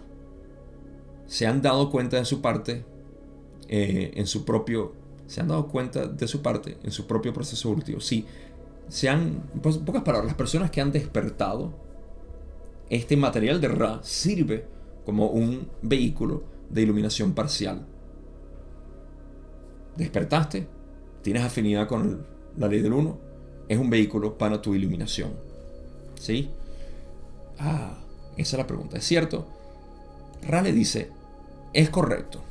se han dado cuenta de su parte se han dado cuenta de su parte en su propio proceso evolutivo. Sí, en pocas palabras, las personas que han despertado, este material de Ra sirve como un vehículo de iluminación parcial. Despertaste, tienes afinidad con la ley del uno, es un vehículo para tu iluminación. ¿Sí? Esa es la pregunta. ¿Es cierto? Ra le dice, es correcto.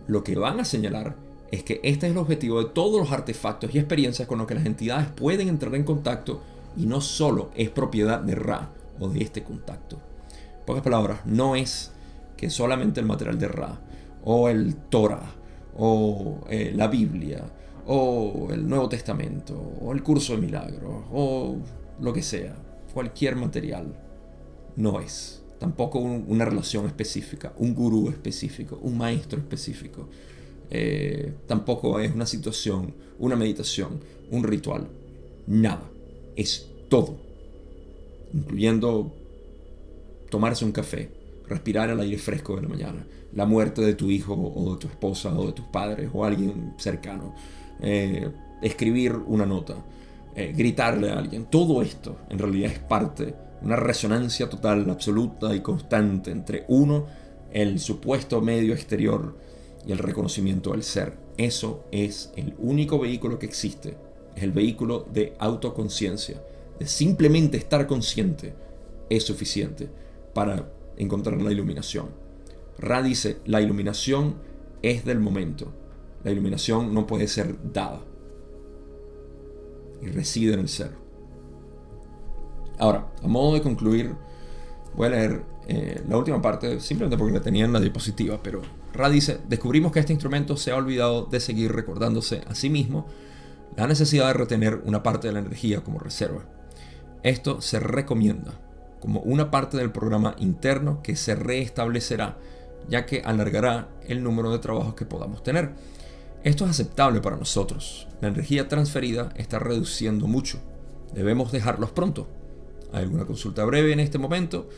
Lo que van a señalar es que este es el objetivo de todos los artefactos y experiencias con los que las entidades pueden entrar en contacto y no solo es propiedad de Ra o de este contacto. En pocas palabras, no es que solamente el material de Ra o el Torah o la Biblia o el Nuevo Testamento o el curso de milagros o lo que sea, cualquier material no es. Tampoco una relación específica, un gurú específico, un maestro específico. Tampoco es una situación, una meditación, un ritual. Nada. Es todo. Incluyendo tomarse un café, respirar el aire fresco de la mañana, la muerte de tu hijo o de tu esposa o de tus padres o alguien cercano, escribir una nota, gritarle a alguien. Todo esto en realidad es parte, una resonancia total, absoluta y constante entre uno, el supuesto medio exterior y el reconocimiento del ser. Eso es el único vehículo que existe. Es el vehículo de autoconciencia, de simplemente estar consciente es suficiente para encontrar la iluminación. Ra dice, la iluminación es del momento. La iluminación no puede ser dada y reside en el ser. Ahora, a modo de concluir, voy a leer la última parte simplemente porque la tenía en la diapositiva, pero Ra dice, descubrimos que este instrumento se ha olvidado de seguir recordándose a sí mismo la necesidad de retener una parte de la energía como reserva. Esto se recomienda como una parte del programa interno que se restablecerá, ya que alargará el número de trabajos que podamos tener. Esto es aceptable para nosotros. La energía transferida está reduciendo mucho. Debemos dejarlos pronto. Hay alguna consulta breve en este momento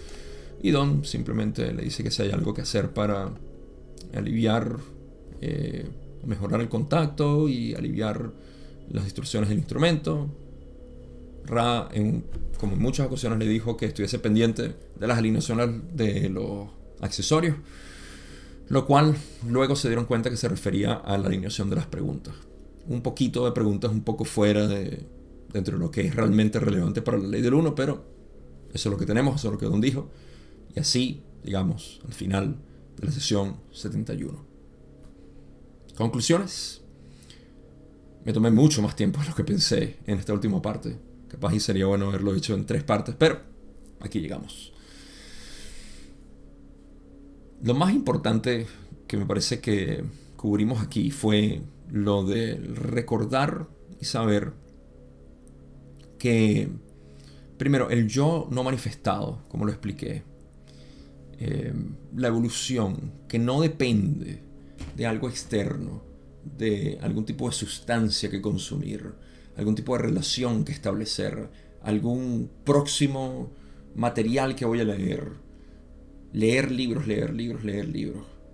y Don simplemente le dice que si hay algo que hacer para aliviar, mejorar el contacto y aliviar las distorsiones del instrumento. Ra, como en muchas ocasiones, le dijo que estuviese pendiente de las alineaciones de los accesorios, lo cual luego se dieron cuenta que se refería a la alineación de las preguntas. Un poquito de preguntas un poco fuera dentro de lo que es realmente relevante para la ley del uno, pero eso es lo que tenemos, eso es lo que Don dijo. Y así, digamos, al final de la sesión 71. Conclusiones. Me tomé mucho más tiempo de lo que pensé en esta última parte. Capaz y sería bueno haberlo hecho en 3 partes, pero aquí llegamos. Lo más importante que me parece que cubrimos aquí fue lo de recordar y saber que, primero, el yo no manifestado, como lo expliqué, la evolución que no depende de algo externo, de algún tipo de sustancia que consumir, algún tipo de relación que establecer, algún próximo material que voy a leer. Leer libros.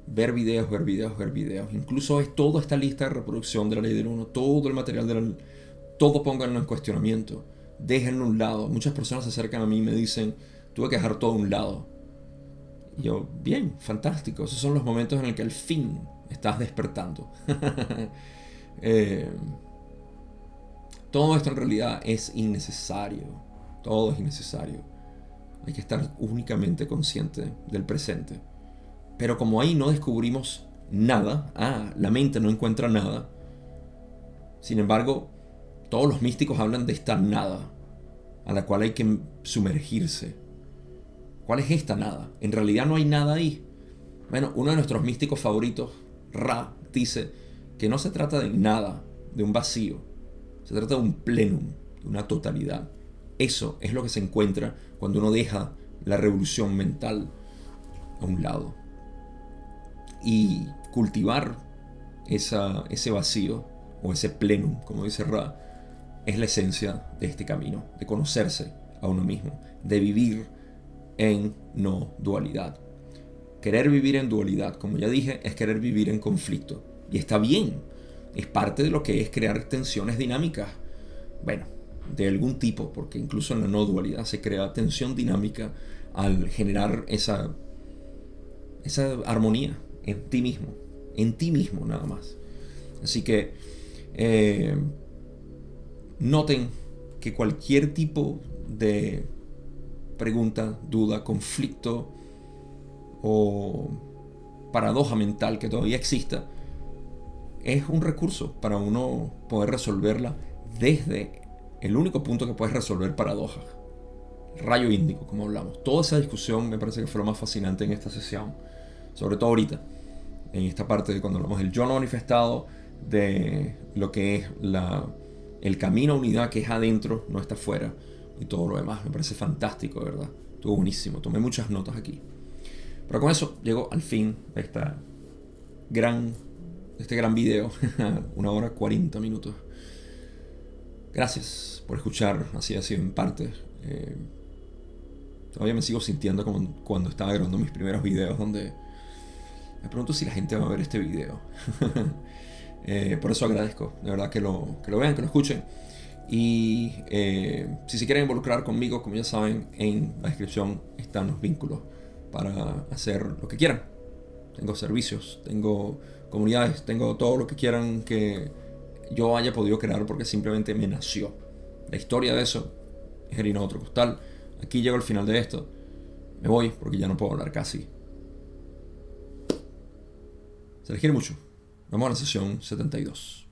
ver videos, ver videos, ver videos. Incluso es toda esta lista de reproducción de la ley del uno, todo el material todo pónganlo en cuestionamiento. Déjenlo a un lado. Muchas personas se acercan a mí y me dicen, tuve que dejar todo a un lado. Y yo, bien, fantástico. Esos son los momentos en los que al fin estás despertando. Todo esto en realidad es innecesario. Todo es innecesario. Hay que estar únicamente consciente del presente. Pero como ahí no descubrimos nada, la mente no encuentra nada. Sin embargo, todos los místicos hablan de esta nada, a la cual hay que sumergirse. ¿Cuál es esta nada? En realidad no hay nada ahí. Bueno, uno de nuestros místicos favoritos, Ra, dice que no se trata de nada, de un vacío. Se trata de un plenum, de una totalidad. Eso es lo que se encuentra cuando uno deja la revolución mental a un lado. Y cultivar ese vacío, o ese plenum, como dice Ra, es la esencia de este camino, de conocerse a uno mismo, de vivir en no dualidad. Querer vivir en dualidad, como ya dije, es querer vivir en conflicto. Y está bien, es parte de lo que es crear tensiones dinámicas. Bueno, de algún tipo, porque incluso en la no dualidad se crea tensión dinámica al generar esa armonía en ti mismo nada más. Así que noten que cualquier tipo de pregunta, duda, conflicto o paradoja mental que todavía exista es un recurso para uno poder resolverla desde el único punto que puedes resolver paradojas, rayo índico, como hablamos. Toda esa discusión me parece que fue lo más fascinante en esta sesión, sobre todo ahorita, en esta parte de cuando hablamos del yo no manifestado, de lo que es el camino a unidad que es adentro, no está afuera, y todo lo demás. Me parece fantástico, de verdad. Estuvo buenísimo, tomé muchas notas aquí. Pero con eso llego al fin de este gran video, 1 hora 40 minutos. Gracias por escuchar, así ha sido en parte. Todavía me sigo sintiendo como cuando estaba grabando mis primeros videos, donde me pregunto si la gente va a ver este video. Por eso agradezco, de verdad, que lo vean, que lo escuchen. Y si se quieren involucrar conmigo, como ya saben, en la descripción están los vínculos para hacer lo que quieran. Tengo servicios, tengo comunidades, tengo todo lo que quieran que yo haya podido crear porque simplemente me nació. La historia de eso es harina de otro costal. Aquí llego al final de esto. Me voy porque ya no puedo hablar casi. Se les quiere mucho. Vamos a la sesión 72.